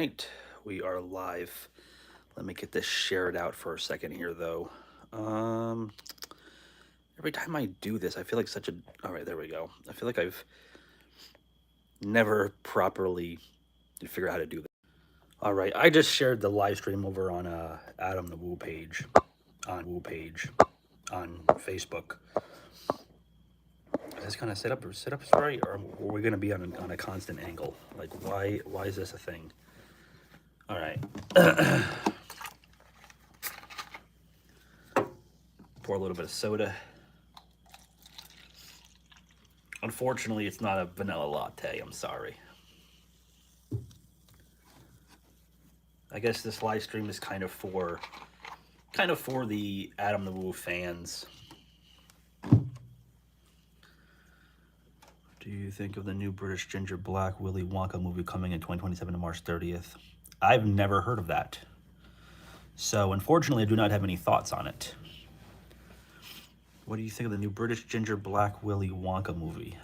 right, we are live. Let me get this shared out for a second here, though. Every time I do this, I feel like such a... All right, there we go. I feel like I've never properly figured out how to do this. All right, I just shared the live stream over on Adam the Woo page, on Facebook. Is this gonna sit up right, or are we gonna be on a constant angle? Like, why is this a thing? All right. Pour a little bit of soda. Unfortunately, it's not a vanilla latte. I'm sorry. I guess this live stream is kind of for the Adam the Woo fans. Do you think of the new British Ginger Black Willy Wonka movie coming in 2027 to March 30th? I've never heard of that. So, unfortunately, I do not have any thoughts on it. What do you think of the new British Ginger Black Willy Wonka movie?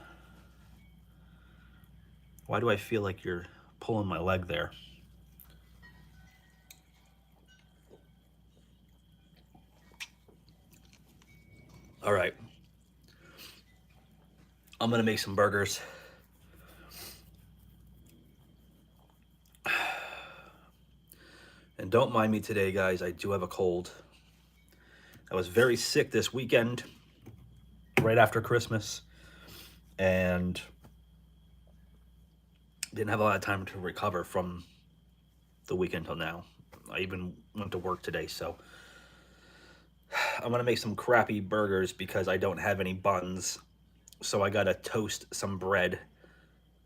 Why do I feel like you're pulling my leg there? All right. I'm going to make some burgers. And don't mind me today, guys. I do have a cold. I was very sick this weekend, right after Christmas, and didn't have a lot of time to recover from the weekend till now. I even went to work today, so I'm going to make some crappy burgers because I don't have any buns. So I got to toast some bread,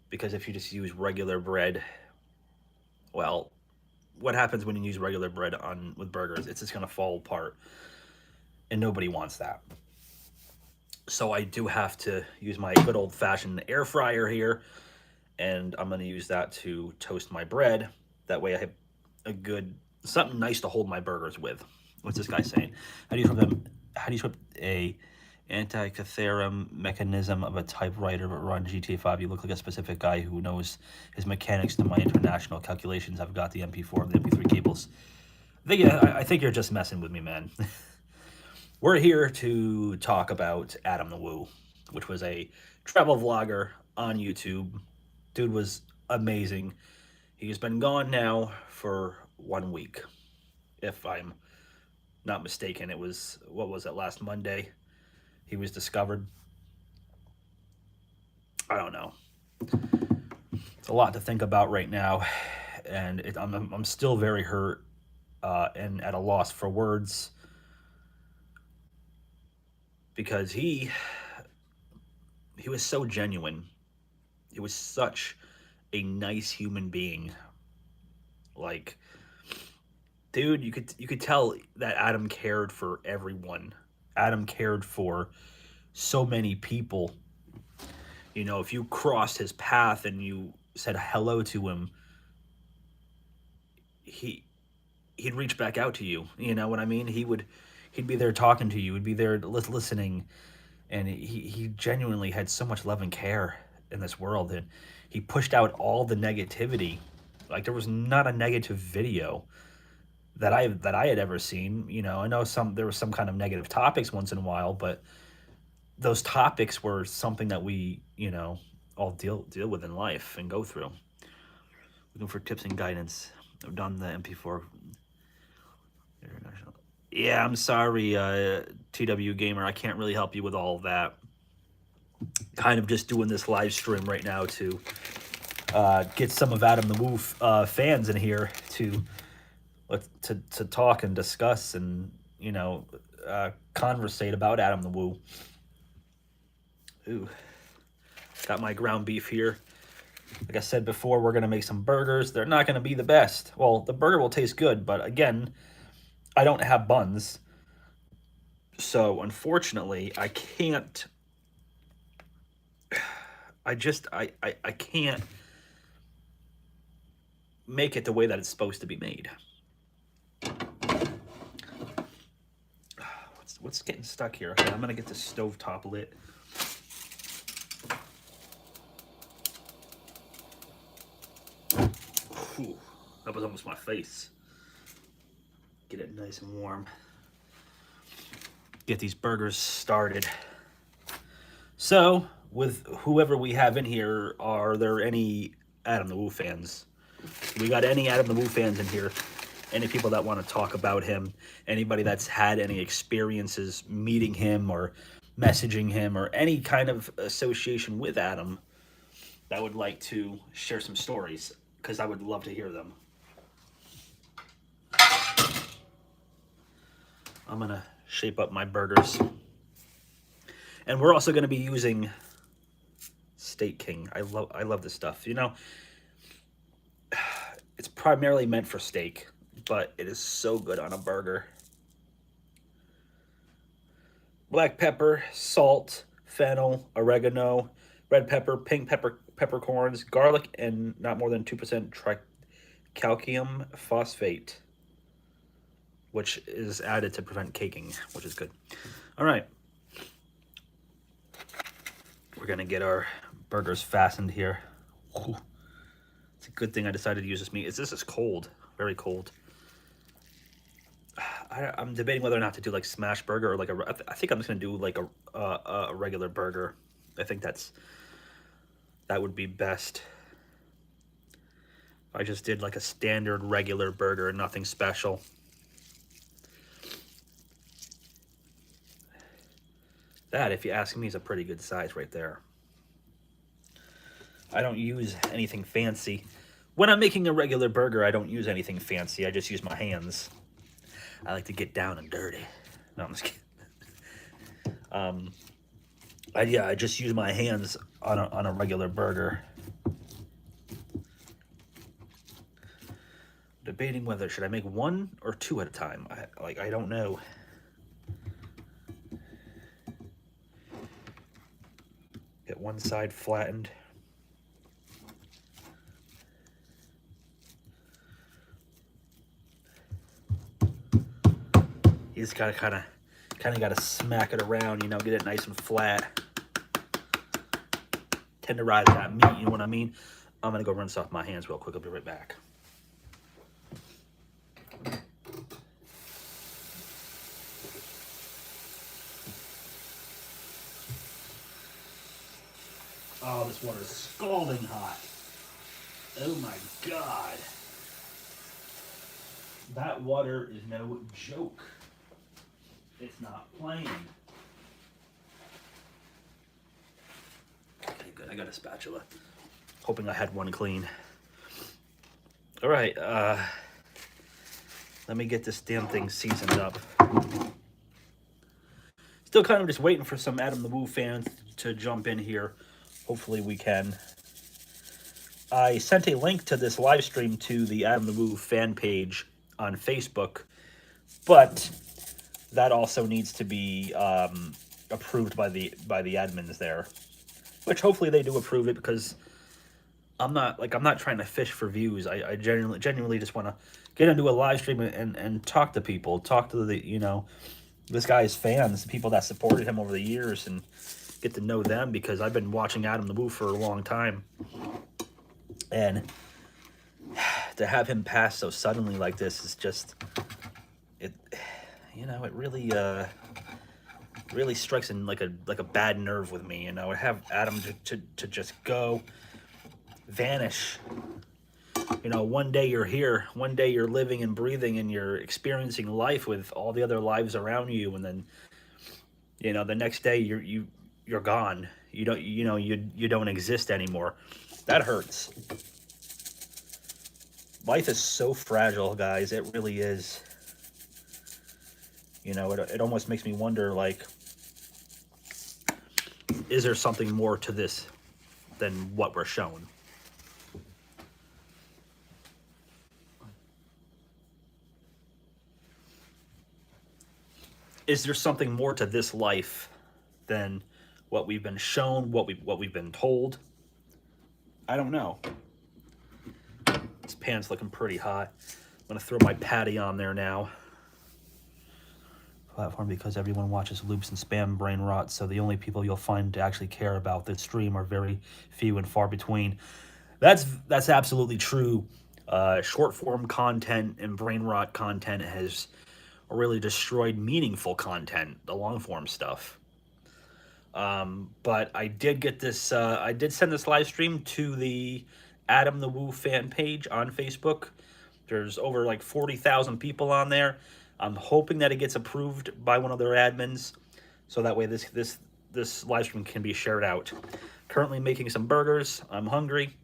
because if you just use regular bread, well, what happens when you use regular bread with burgers? It's just going to fall apart, and nobody wants that. So I do have to use my good old-fashioned air fryer here, and I'm going to use that to toast my bread. That way I have something nice to hold my burgers with. What's this guy saying? How do you swap a anti-catherium mechanism of a typewriter but run GTA 5? You look like a specific guy who knows his mechanics to my international calculations. I've got the MP4 and the MP3 cables. I think you're just messing with me, man. We're here to talk about Adam the Woo, which was a travel vlogger on YouTube. Dude was amazing. He's been gone now for 1 week, if I'm not mistaken. It was, what was it, last Monday? He was discovered. I don't know. It's a lot to think about right now, and I'm still very hurt and at a loss for words, because he was so genuine. He was such a nice human being. Like, dude, you could tell that Adam cared for everyone. Adam cared for so many people. You know, if you crossed his path and you said hello to him, he'd reach back out to you. You know what I mean? He'd be there talking to you. He'd be there listening, and he genuinely had so much love and care in this world, and he pushed out all the negativity. Like, there was not a negative video that I had ever seen. You know, I know there was some kind of negative topics once in a while, but those topics were something that we, you know, all deal with in life and go through. Looking for tips and guidance. I've done the MP4. Yeah, I'm sorry, TW Gamer. I can't really help you with all of that. Kind of just doing this live stream right now to get some of Adam the Woo fans in here to talk and discuss and, you know, conversate about Adam the Woo. Ooh, got my ground beef here. Like I said before, we're going to make some burgers. They're not going to be the best. Well, the burger will taste good, but again, I don't have buns. So, unfortunately, I can't... I can't make it the way that it's supposed to be made. What's getting stuck here? Okay, I'm going to get the stovetop lit. Whew. That was almost my face. Get it nice and warm. Get these burgers started. So, with whoever we have in here, are there any Adam the Woo fans? We got any Adam the Woo fans in here? Any people that want to talk about him? Anybody that's had any experiences meeting him or messaging him or any kind of association with Adam that would like to share some stories? Because I would love to hear them. I'm going to shape up my burgers. And we're also going to be using Steak King. I love this stuff. You know, it's primarily meant for steak, but it is so good on a burger. Black pepper, salt, fennel, oregano, red pepper, pink pepper, peppercorns, garlic, and not more than 2% tricalcium phosphate, which is added to prevent caking, which is good. All right. We're going to get our burgers fastened here. Ooh. It's a good thing I decided to use this meat. This is cold, very cold. I'm debating whether or not to do like smash burger or like I think I'm just going to do like a regular burger. I think that would be best. I just did like a standard regular burger, nothing special. That, if you ask me, is a pretty good size right there. I don't use anything fancy. When I'm making a regular burger, I don't use anything fancy. I just use my hands. I like to get down and dirty. No, I'm just kidding. I just use my hands on a regular burger. Debating whether should I make one or two at a time. I don't know. Get one side flattened. You just gotta kind of gotta smack it around, you know, get it nice and flat. Tenderize that meat, you know what I mean? I'm gonna go rinse off my hands real quick. I'll be right back. Oh, this water is scalding hot. Oh my God. That water is no joke. It's not playing. Okay, good. I got a spatula. Hoping I had one clean. All right. Let me get this damn thing seasoned up. Still kind of just waiting for some Adam the Woo fans to jump in here. Hopefully we can. I sent a link to this live stream to the Adam the Woo fan page on Facebook, but that also needs to be approved by the admins there, which hopefully they do approve it, because I'm not trying to fish for views. I genuinely just want to get into a live stream and talk to people, talk to this guy's fans, the people that supported him over the years, and get to know them, because I've been watching Adam the Woo for a long time, and to have him pass so suddenly like this is just it really strikes in like a bad nerve with me. I have Adam to just go vanish. One day you're here, one day you're living and breathing and you're experiencing life with all the other lives around you, and then the next day you're gone. You don't exist anymore. That hurts. Life is so fragile, guys. It really is. It almost makes me wonder, like, is there something more to this than what we're shown? Is there something more to this life than what we've been shown, what we've been told? I don't know. This pan's looking pretty hot. I'm gonna throw my patty on there now. Platform, because everyone watches loops and spam brain rot, so the only people you'll find to actually care about this stream are very few and far between. That's absolutely true. Short form content and brain rot content has really destroyed meaningful content, the long form stuff. But I did get this. I did send this live stream to the Adam the Woo fan page on Facebook. There's over like 40,000 people on there. I'm hoping that it gets approved by one of their admins, so that way this live stream can be shared out. Currently making some burgers. I'm hungry.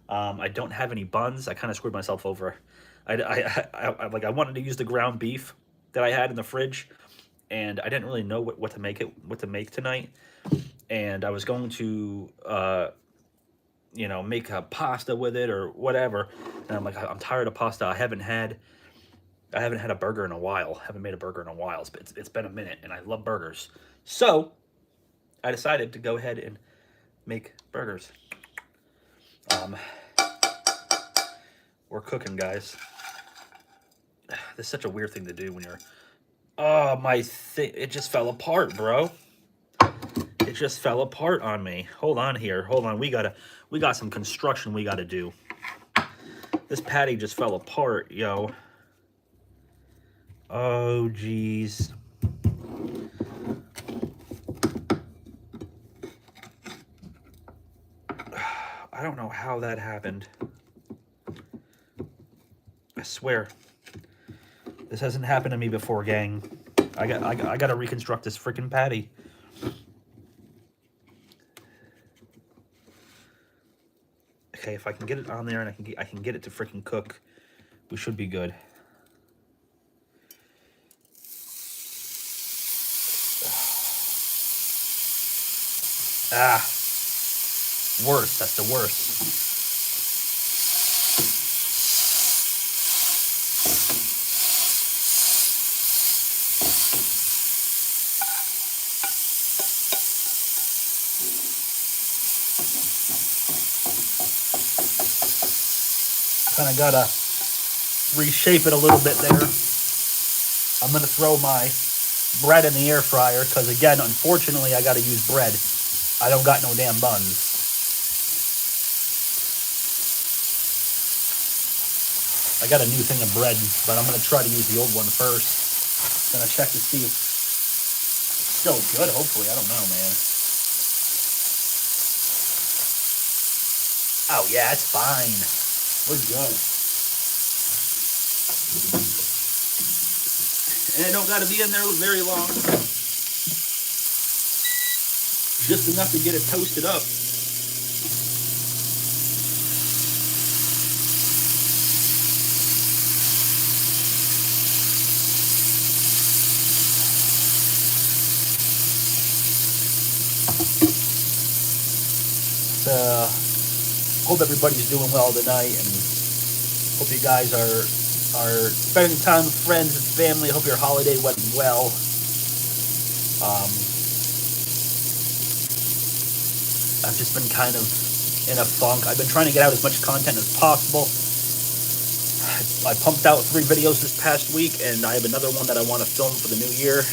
I don't have any buns. I kind of screwed myself over. I wanted to use the ground beef that I had in the fridge, and I didn't really know what to make tonight. And I was going to make a pasta with it or whatever. And I'm like, I'm tired of pasta. I haven't had a burger in a while. Haven't made a burger in a while. It's been a minute, and I love burgers. So I decided to go ahead and make burgers. We're cooking, guys. This is such a weird thing to do when you're... Oh, my thing. It just fell apart, bro. It just fell apart on me. Hold on here. Hold on. We got some construction we gotta do. This patty just fell apart, yo. Oh, jeez. I don't know how that happened. I swear. This hasn't happened to me before, gang. I gotta reconstruct this freaking patty. Okay, if I can get it on there and I can get it to freaking cook, we should be good. Ah, worst. That's the worst. Kind of gotta reshape it a little bit there. I'm gonna throw my bread in the air fryer because, again, unfortunately, I gotta use bread. I don't got no damn buns. I got a new thing of bread, but I'm gonna try to use the old one first. Gonna check to see if it's still good. Hopefully, I don't know, man. Oh yeah, it's fine. We're good. And it don't gotta be in there very long. Just enough to get it toasted up. Hope everybody's doing well tonight, and hope you guys are spending time with friends and family. Hope your holiday went well. I've just been kind of in a funk. I've been trying to get out as much content as possible. I pumped out 3 videos this past week, and I have another one that I want to film for the new year.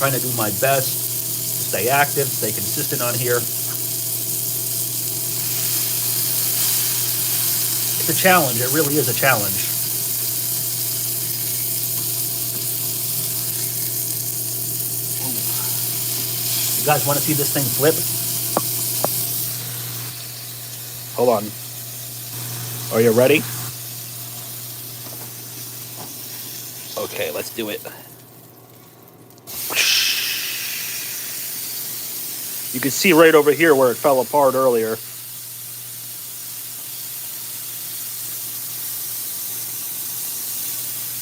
Trying to do my best, stay active, stay consistent on here. It's a challenge. It really is a challenge. You guys want to see this thing flip? Hold on. Are you ready? Okay, let's do it. You can see right over here where it fell apart earlier.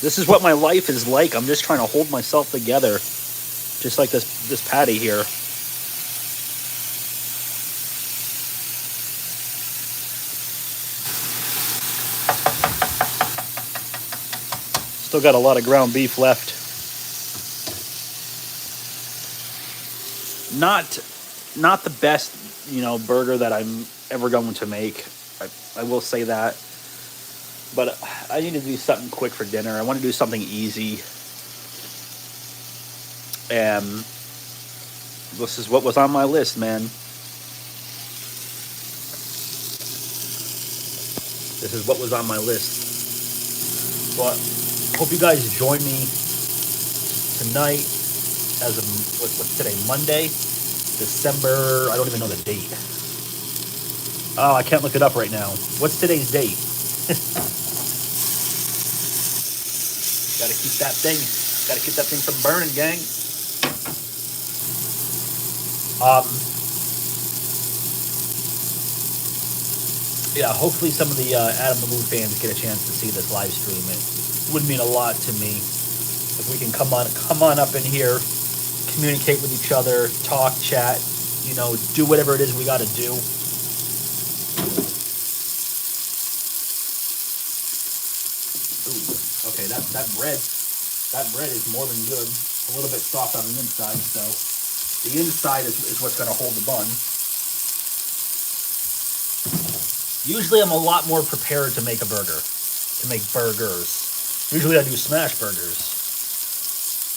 This is what my life is like. I'm just trying to hold myself together. Just like this patty here. Still got a lot of ground beef left. Not the best, burger that I'm ever going to make. I will say that. But I need to do something quick for dinner. I want to do something easy. This is what was on my list, man. This is what was on my list. Well, hope you guys join me tonight as of what's today? Monday, December. I don't even know the date. Oh, I can't look it up right now. What's today's date? Gotta keep that thing. Gotta keep that thing from burning, gang. Um, yeah. Hopefully, some of the Adam the Moon fans get a chance to see this live stream. It would mean a lot to me if we can come on up in here, communicate with each other, talk, chat. You know, do whatever it is we got to do. Ooh, okay, that bread is more than good. A little bit soft on the inside, so the inside is what's going to hold the bun. Usually I'm a lot more prepared to make a burger, to make burgers. Usually I do smash burgers.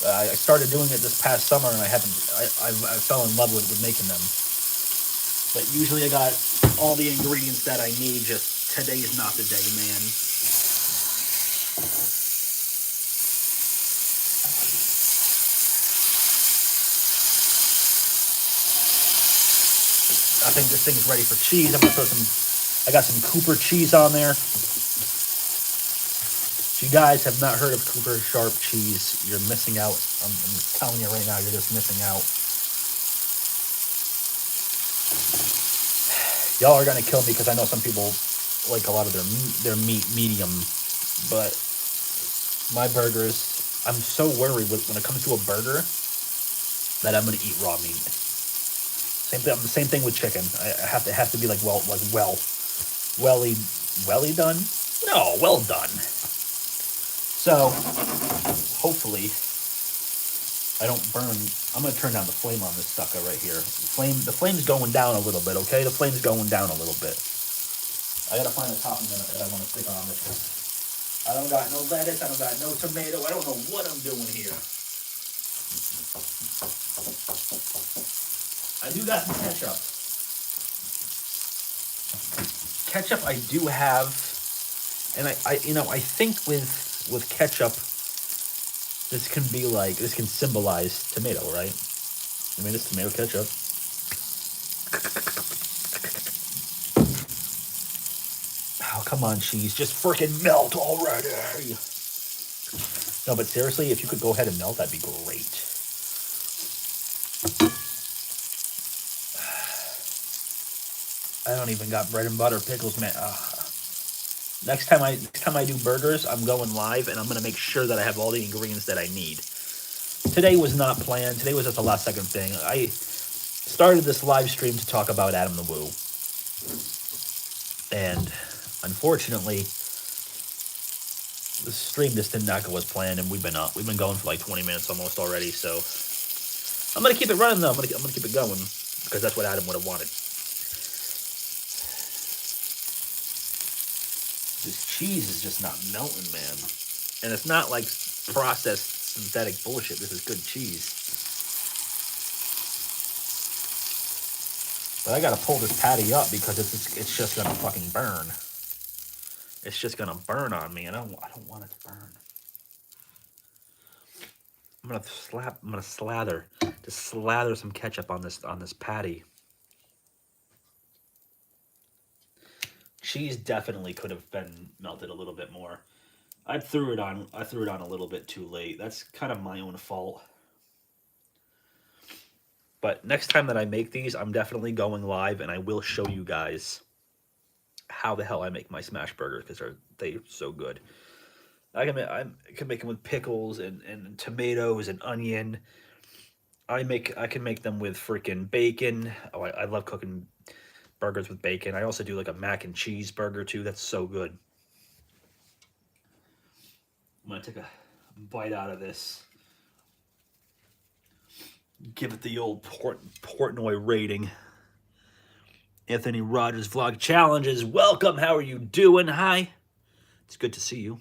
I started doing it this past summer and I fell in love with making them. But usually I got all the ingredients that I need, just today's not the day, man. I think this thing's ready for cheese. I'm gonna throw some, I got some Cooper cheese on there. If you guys have not heard of Cooper Sharp cheese, you're missing out. I'm telling you right now, you're just missing out. Y'all are gonna kill me because I know some people like a lot of their meat medium, but my burgers, I'm so worried when it comes to a burger that I'm gonna eat raw meat. Same thing with chicken. I have to be like welly done. No, well done. So hopefully I don't burn. I'm gonna turn down the flame on this sucker right here. The flame's going down a little bit. Okay, the flame's going down a little bit. I gotta find a topping that I want to stick on this. I don't got no lettuce. I don't got no tomato. I don't know what I'm doing here. I do got some ketchup. Ketchup I do have, and I think with ketchup, this can symbolize tomato, right? I mean, it's tomato ketchup. Oh, come on, cheese. Just freaking melt already. No, but seriously, if you could go ahead and melt, that'd be great. I don't even got bread and butter, pickles, man. Next time I do burgers, I'm going live, and I'm gonna make sure that I have all the ingredients that I need. Today was not planned. Today was just a last second thing. I started this live stream to talk about Adam the Woo, and unfortunately, the stream just did not go as planned, and we've been going for like 20 minutes almost already. So I'm gonna keep it running though. I'm gonna keep it going because that's what Adam would have wanted. This cheese is just not melting, man. And it's not like processed synthetic bullshit. This is good cheese. But I gotta pull this patty up because it's just gonna fucking burn. It's just gonna burn on me, and I don't want it to burn. I'm gonna slather some ketchup on this patty. Cheese definitely could have been melted a little bit more. I threw it on a little bit too late. That's kind of my own fault. But next time that I make these, I'm definitely going live, and I will show you guys how the hell I make my smash burgers because they're so good. I can make them with pickles and tomatoes and onion. I can make them with freaking bacon. Oh, I love cooking burgers with bacon. I also do like a mac and cheese burger too. That's so good. I'm gonna take a bite out of this. Give it the old Portnoy rating. Anthony Rogers Vlog Challenges. Welcome. How are you doing? Hi. It's good to see you.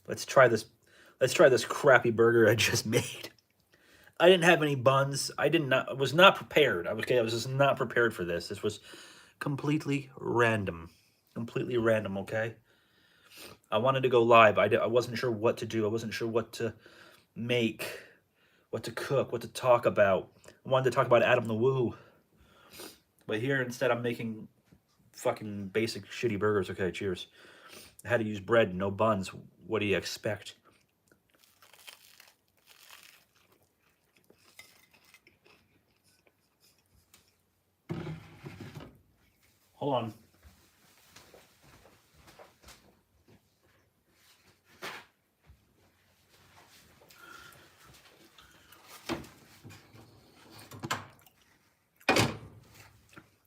Let's try this. Let's try this crappy burger I just made. I didn't have any buns. I was not prepared. I was just not prepared for this. This was completely random. Completely random, okay? I wanted to go live. I wasn't sure what to do. I wasn't sure what to make, what to cook, what to talk about. I wanted to talk about Adam the Woo. But here instead I'm making fucking basic shitty burgers. Okay, cheers. I had to use bread, no buns. What do you expect? Hold on.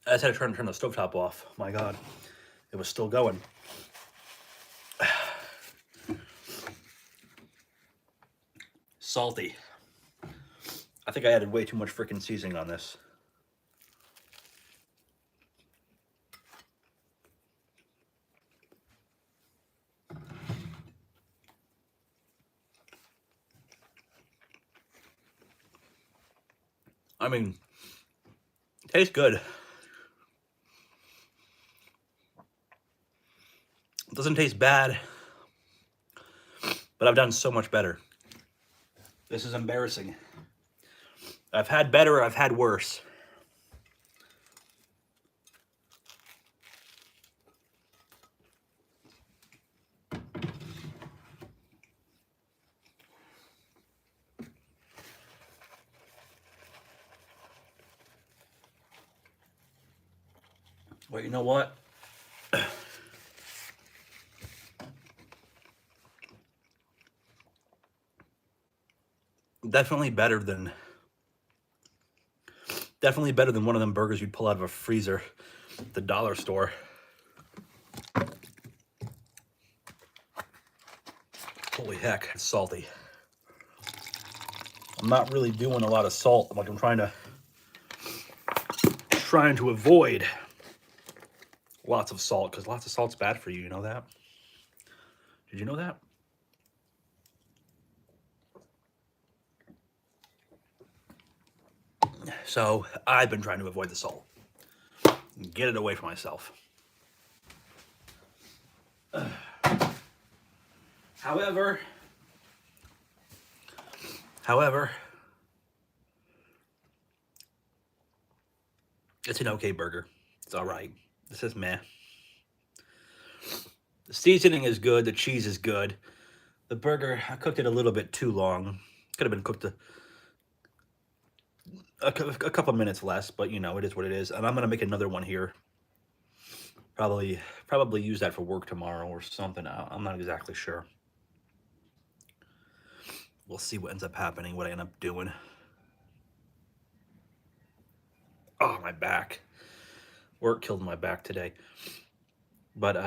I just had to try and turn the stovetop off. My God, it was still going. Salty. I think I added way too much freaking seasoning on this. I mean, it tastes good. It doesn't taste bad, but I've done so much better. This is embarrassing. I've had better, I've had worse. Well, you know what? Definitely better than one of them burgers you'd pull out of a freezer at the dollar store. Holy heck, it's salty. I'm not really doing a lot of salt. Like I'm trying to avoid lots of salt because lots of salt's bad for you. You know that? Did you know that? So I've been trying to avoid the salt. Get it away from myself. However, it's an okay burger. It's all right. This is meh. The seasoning is good. The cheese is good. The burger, I cooked it a little bit too long. Could have been cooked a couple minutes less, but you know, it is what it is. And I'm gonna make another one here. Probably use that for work tomorrow or something. I'm not exactly sure. We'll see what ends up happening, what I end up doing. Oh, my back. Work killed my back today. But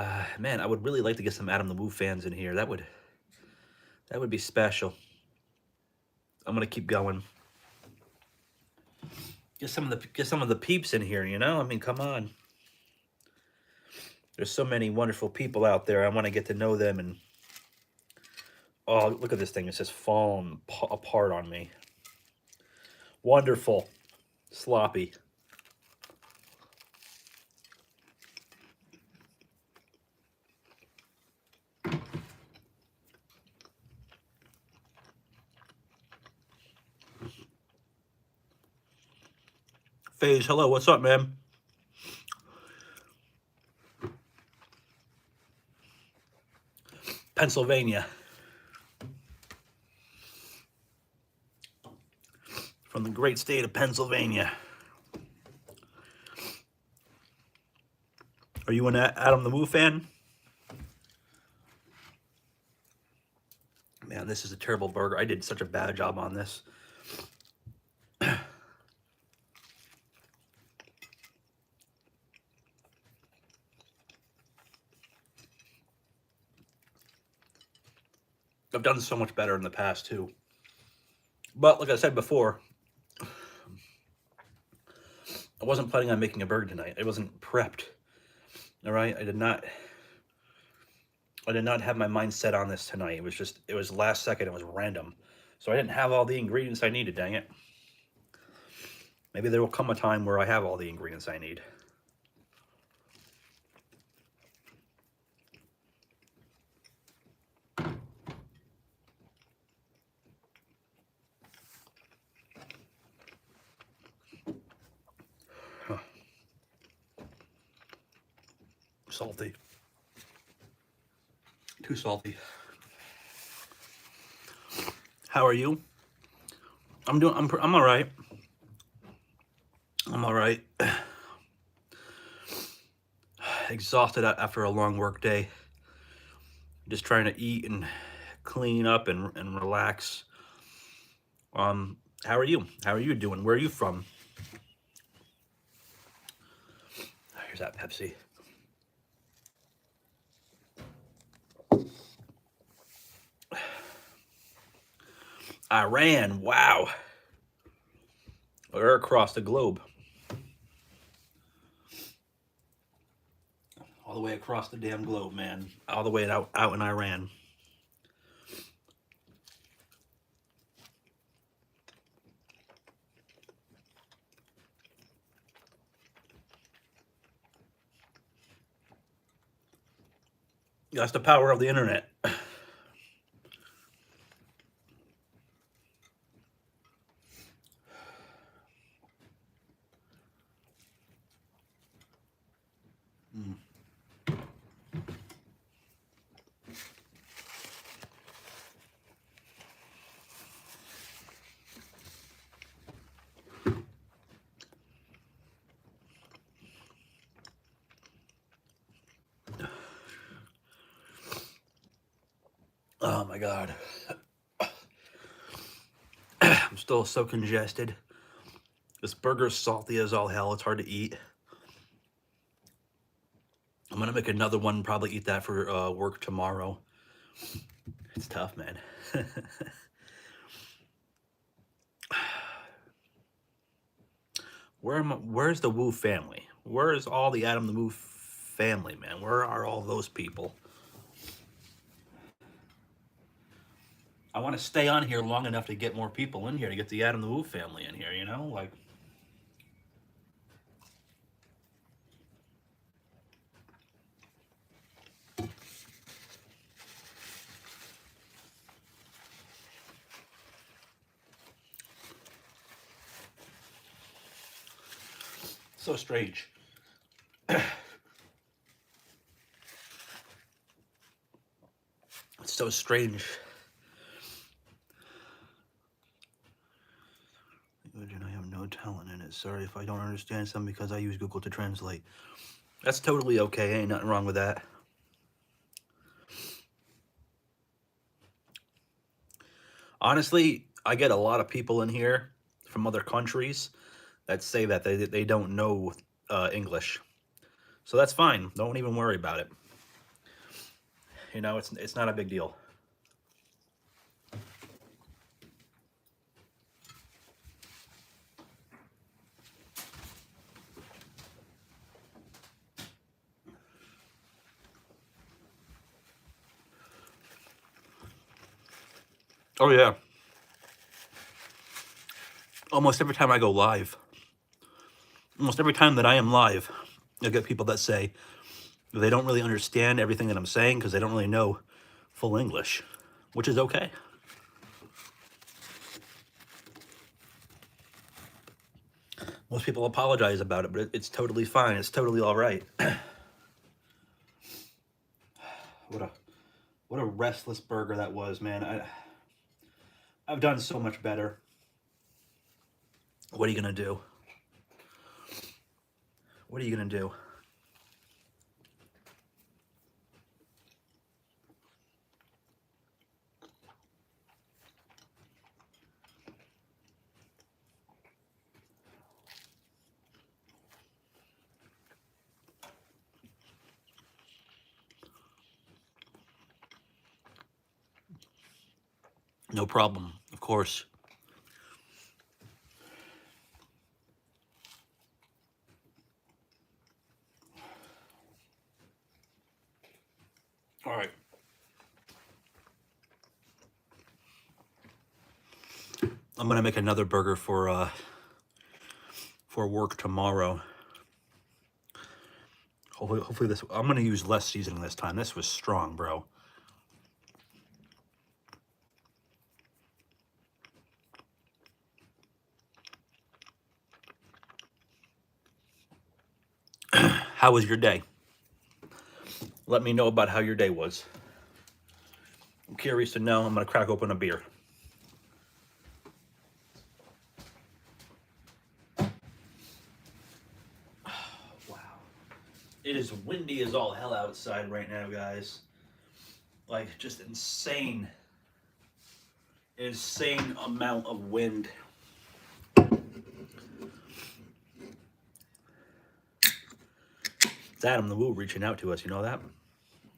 man, I would really like to get some Adam the Woo fans in here. That would be special. I'm gonna keep going. Get some of the peeps in here, you know? I mean, come on. There's so many wonderful people out there. I want to get to know them. And oh, look at this thing. It's just falling apart on me. Wonderful. Sloppy. FaZe, hello, what's up, man? Pennsylvania. From the great state of Pennsylvania. Are you an Adam the Woo fan? Man, this is a terrible burger. I did such a bad job on this. I've done so much better in the past, too. But, like I said before, I wasn't planning on making a burger tonight. I wasn't prepped. All right? I did not have my mind set on this tonight. It was last second. It was random. So I didn't have all the ingredients I needed, dang it. Maybe there will come a time where I have all the ingredients I need. Huh. Salty. Too salty. How are you? I'm all right. I'm all right. Exhausted after a long work day. Just trying to eat and clean up and relax. How are you? How are you doing? Where are you from? Here's that Pepsi. Iran, wow. We're across the globe. All the way across the damn globe, man. All the way out in Iran. That's the power of the internet. Mm. Oh my God. I'm still so congested. This burger's salty as all hell. It's hard to eat. I'm gonna make another one, probably eat that for work tomorrow. It's tough, man. Where's the Wu family? Where's all the Adam the Wu family, man? Where are all those people? I want to stay on here long enough to get more people in here, to get the Adam the Wu family in here, you know? Like, so strange. It's so strange. I have no talent in it. Sorry if I don't understand something because I use Google to translate. That's totally okay. Ain't nothing wrong with that. Honestly, I get a lot of people in here from other countries that say that they don't know English. So that's fine. Don't even worry about it. You know, it's not a big deal. Oh yeah. Almost every time I go live, almost every time that I am live, I get people that say they don't really understand everything that I'm saying because they don't really know full English, which is okay. Most people apologize about it, but it's totally fine. It's totally all right. What a what a restless burger that was, man. I've done so much better. What are you gonna do? What are you gonna do? No problem, of course. All right. I'm gonna make another burger for work tomorrow. Hopefully this. I'm gonna use less seasoning this time. This was strong, bro. How was your day? Let me know about how your day was. I'm curious to know. I'm gonna crack open a beer. Wow. It is windy as all hell outside right now, guys. Like, just insane amount of wind. It's Adam the Woo reaching out to us, you know that?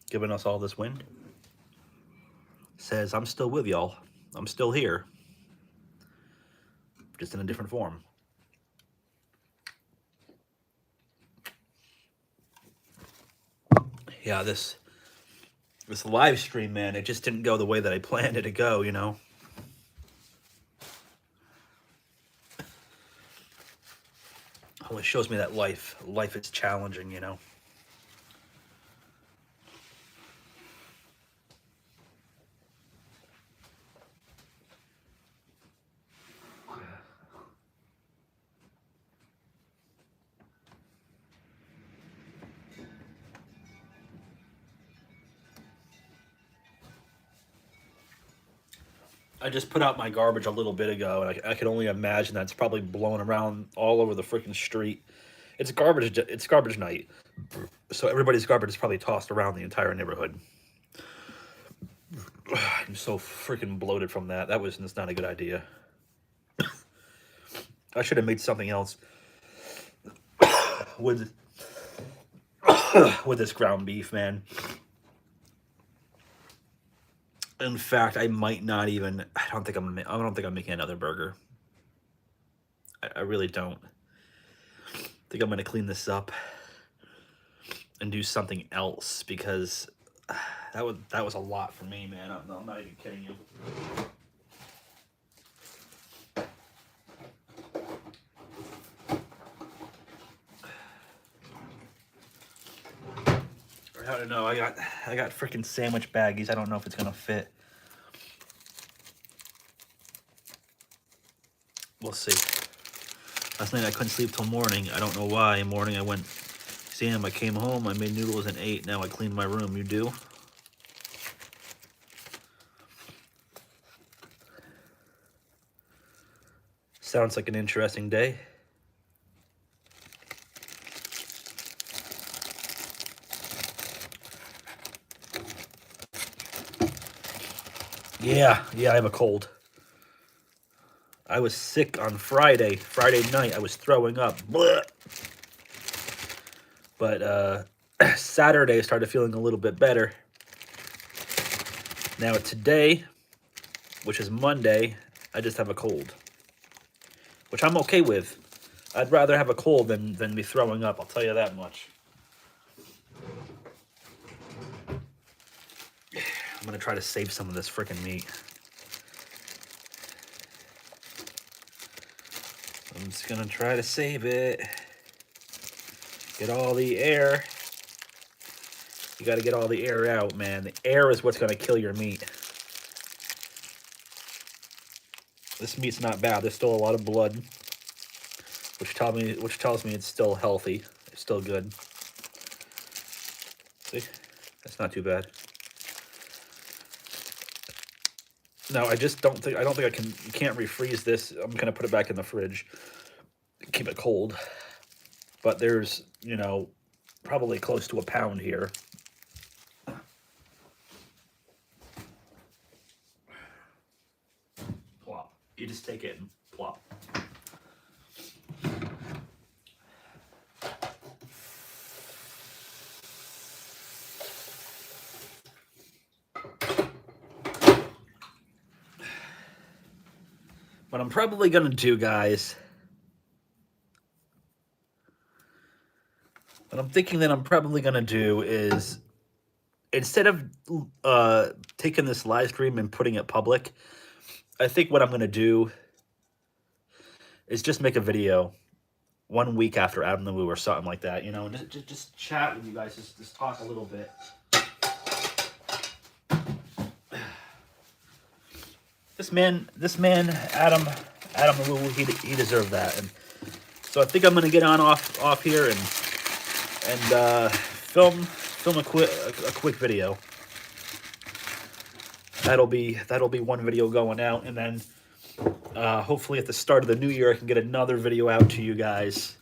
Giving us all this wind. Says, I'm still with y'all. I'm still here. Just in a different form. Yeah, this live stream, man, it just didn't go the way that I planned it to go, you know? Oh, it shows me that life is challenging, you know? I just put out my garbage a little bit ago, and I can only imagine that's probably blowing around all over the freaking street. It's garbage night, so everybody's garbage is probably tossed around the entire neighborhood. I'm so freaking bloated from that. That's not a good idea. I should have made something else with with this ground beef, man. In fact, I might not even. I don't think I'm making another burger. I really don't. I think I'm gonna clean this up and do something else because that was a lot for me, man. I'm not even kidding you. I don't know. I got freaking sandwich baggies. I don't know if it's gonna fit. We'll see. Last night I couldn't sleep till morning. I don't know why. Morning I went, Sam, I came home, I made noodles and ate. Now I cleaned my room. You do? Sounds like an interesting day. Yeah, I have a cold. I was sick on Friday night. I was throwing up. Blech. But Saturday I started feeling a little bit better. Now today, which is Monday, I just have a cold, which I'm okay with. I'd rather have a cold than be throwing up, I'll tell you that much. I'm gonna try to save some of this freaking meat. I'm just gonna try to save it. Get all the air. You gotta get all the air out, man. The air is what's gonna kill your meat. This meat's not bad. There's still a lot of blood, which tells me it's still healthy. It's still good. See? That's not too bad. No, I don't think I can. You can't refreeze this. I'm gonna put it back in the fridge. Keep it cold. But there's, probably close to a pound here. Plop. You just take it and plop. What I'm probably gonna do, guys, what I'm thinking that I'm probably gonna do is, instead of taking this live stream and putting it public, I think what I'm gonna do is just make a video 1 week after Adam the Woo or something like that, you know, and just chat with you guys, just talk a little bit. This man, Adam the Woo, he deserved that, and so I think I'm gonna get on off here and film a quick video. That'll be one video going out, and then hopefully at the start of the new year I can get another video out to you guys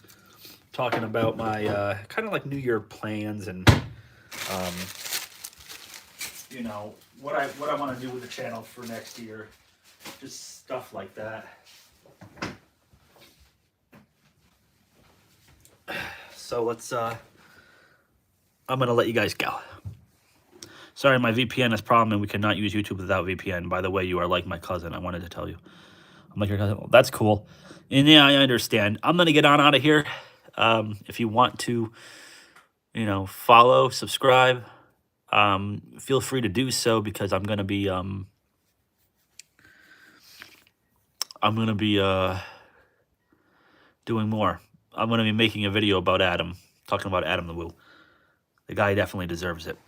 talking about my kind of like New Year plans and you know what I want to do with the channel for next year, just stuff like that. So let's I'm gonna let you guys go. Sorry, my VPN has problem and we cannot use YouTube without VPN. By the way, you are like my cousin. I wanted to tell you. I'm like your cousin. Well, that's cool. And yeah, I understand. I'm gonna get on out of here. If you want to, you know, follow, subscribe, feel free to do so, because I'm gonna be doing more. I'm gonna be making a video about Adam, talking about Adam the Woo. The guy definitely deserves it.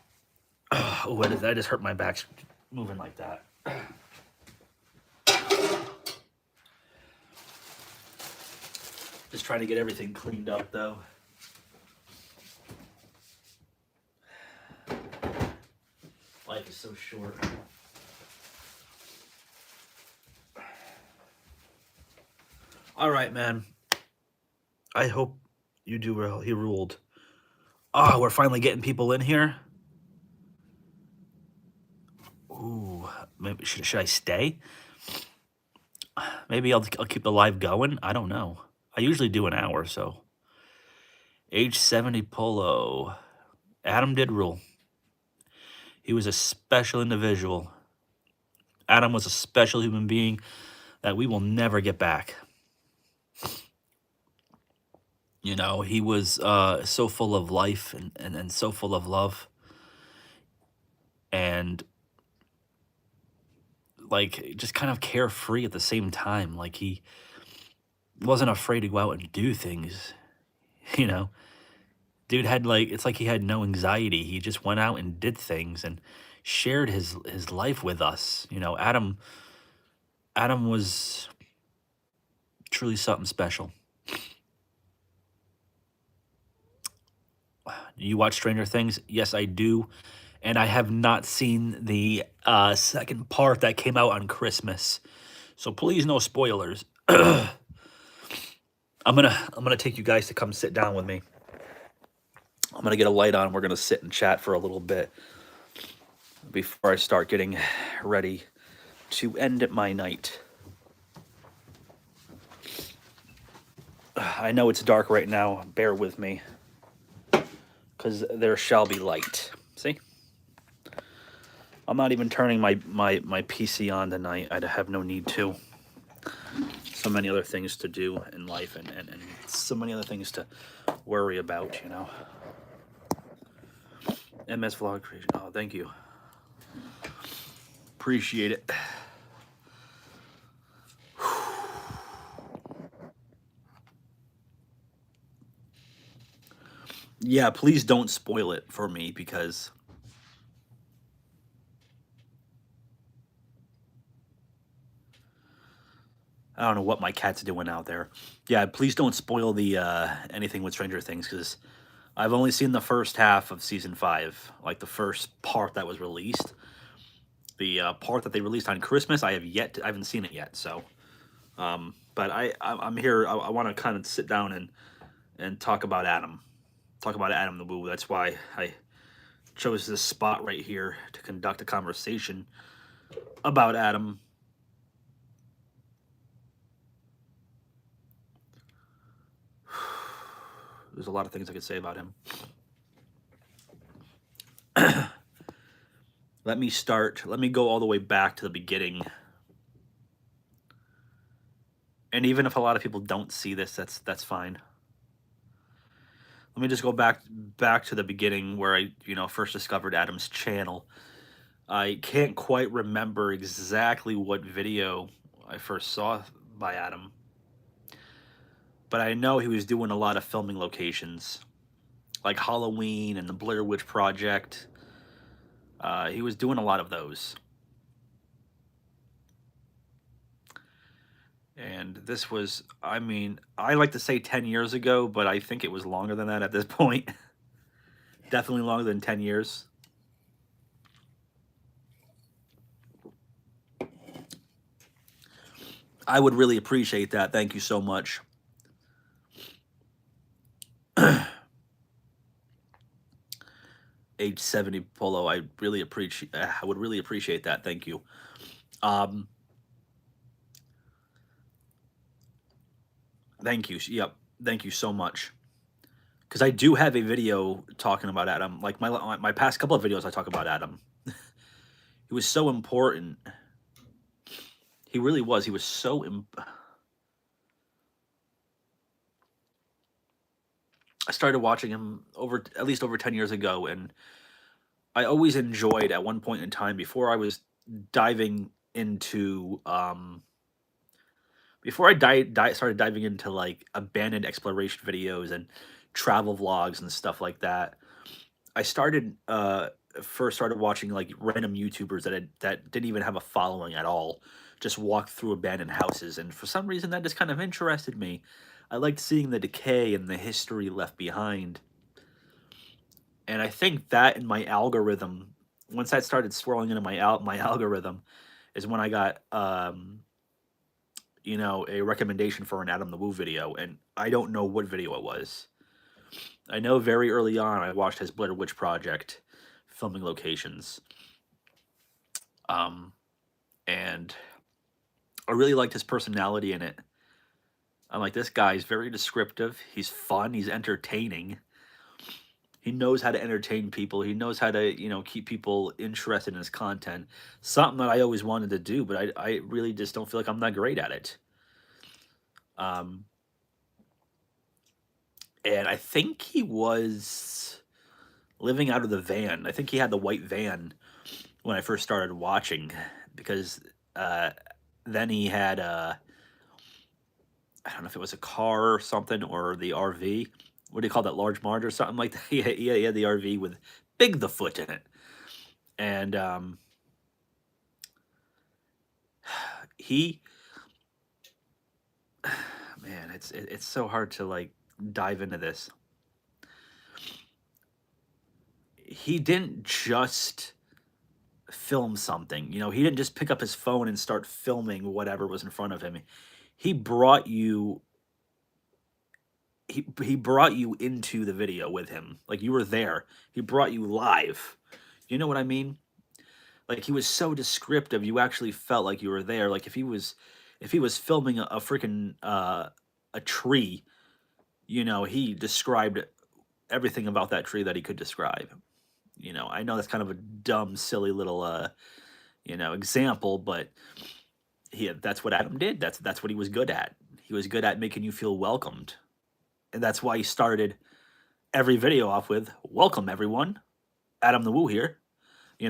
Oh, what is that? I just hurt my back moving like that. Just trying to get everything cleaned up, though. Life is so short. All right, man. I hope you do well. He ruled. Oh, we're finally getting people in here. Ooh, maybe should I stay? Maybe I'll keep the live going. I don't know. I usually do an hour, so. Age 70 Polo. Adam did rule. He was a special individual. Adam was a special human being that we will never get back. You know, he was so full of life and so full of love. And like just kind of carefree at the same time. Like he wasn't afraid to go out and do things, you know. Dude had like, it's like he had no anxiety. He just went out and did things and shared his life with us. You know, Adam was truly something special. You watch Stranger Things? Yes, I do. And I have not seen the second part that came out on Christmas. So please, no spoilers. I'm gonna take you guys to come sit down with me. I'm gonna get a light on. We're gonna sit and chat for a little bit before I start getting ready to end my night. I know it's dark right now. Bear with me, because there shall be light. See? I'm not even turning my PC on tonight. I have no need to. So many other things to do in life, and so many other things to worry about, you know. MSVlogCreation. Oh, thank you. Appreciate it. Yeah, please don't spoil it for me, because I don't know what my cat's doing out there. Yeah, please don't spoil the anything with Stranger Things, because I've only seen the first half of season 5, like the first part that was released. The part that they released on Christmas, I haven't seen it yet. So, but I'm here. I want to kind of sit down and talk about Adam the Woo. That's why I chose this spot right here to conduct a conversation about Adam. There's a lot of things I could say about him. Let me go all the way back to the beginning. And even if a lot of people don't see this, that's fine. Let me just go back to the beginning where I, first discovered Adam's channel. I can't quite remember exactly what video I first saw by Adam. but I know he was doing a lot of filming locations, like Halloween and the Blair Witch Project. He was doing a lot of those. And this was, I mean, I like to say 10 years ago, but I think it was longer than that at this point. Definitely longer than 10 years. I would really appreciate that. Thank you so much. Age 70 Polo, I would really appreciate that. Thank you. Um, Thank you. Yep. Thank you so much. Because I do have a video talking about Adam. Like my past couple of videos, I talk about Adam. He was so important. He really was. He was so. I started watching him at least over 10 years ago, and I always enjoyed at one point in time before I was diving into before I started diving into like abandoned exploration videos and travel vlogs and stuff like that. I started first started watching like random YouTubers that didn't even have a following at all, just walk through abandoned houses, and for some reason that just kind of interested me. I liked seeing the decay and the history left behind, and I think that in my algorithm, once that started swirling into my algorithm, is when I got a recommendation for an Adam the Woo video, and I don't know what video it was. I know very early on I watched his Blair Witch Project filming locations. Um, and I really liked his personality in it. I'm like, this guy's very descriptive. He's fun. He's entertaining. He knows how to entertain people. He knows how to, keep people interested in his content. Something that I always wanted to do, but I really just don't feel like I'm that great at it. Um, and I think he was living out of the van. I think he had the white van when I first started watching, because uh, then he had I don't know if it was a car or something, or the RV. What do you call that? Large Marge or something like that. He had the RV with Big the Foot in it, and he, man, it's so hard to like dive into this. He didn't just film something. He didn't just pick up his phone and start filming whatever was in front of him. He brought you he brought you into the video with him. Like you were there. He brought you live. You know what I mean? Like he was so descriptive, you actually felt like you were there. Like if he was filming a freaking a tree, he described everything about that tree that he could describe. I know that's kind of a dumb, silly little example, but that's what Adam did. That's what he was good at. He was good at making you feel welcomed. And that's why he started every video off with "Welcome everyone, Adam the Woo here." He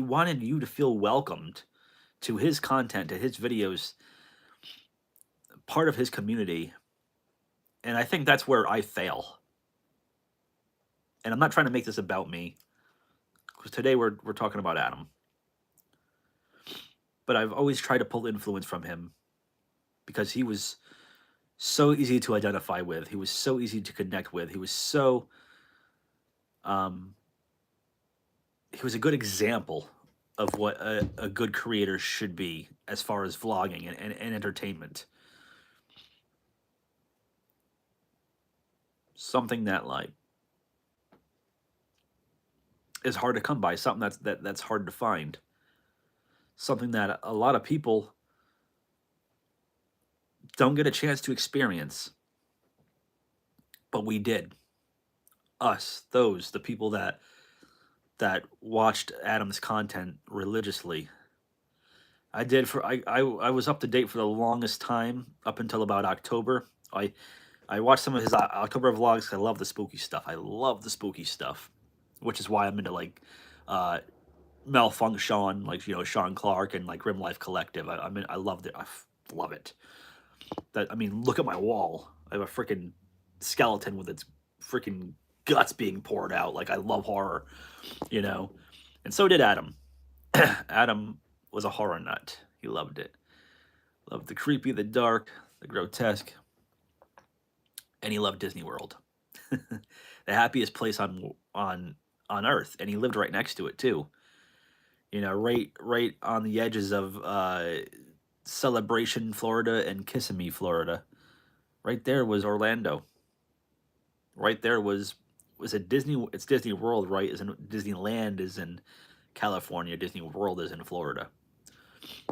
wanted you to feel welcomed to his content, to his videos, part of his community. And I think that's where I fail. And I'm not trying to make this about me, because today we're talking about Adam. But I've always tried to pull influence from him, because he was so easy to identify with. He was so easy to connect with. He was a good example of what a good creator should be as far as vlogging and entertainment. Something that like is hard to come by, something that's hard to find. Something that a lot of people don't get a chance to experience. But we did. Us, the people that watched Adam's content religiously. I was up to date for the longest time, up until about October. I watched some of his October vlogs. I love the spooky stuff. I love the spooky stuff, which is why I'm into like Malfunction, like Sean Clark, and like Grim Life Collective. I love it. Love it. That I mean, look at my wall. I have a freaking skeleton with its freaking guts being poured out. Like I love horror, you know. And so did Adam. Adam was a horror nut. He loved it. Loved the creepy, the dark, the grotesque, and he loved Disney World. The happiest place on earth, and he lived right next to it too. You know, right on the edges of Celebration, Florida, and Kissimmee, Florida. Right there was Orlando. Right there was a Disney. It's Disney World, right? Is in Disneyland is in California. Disney World is in Florida.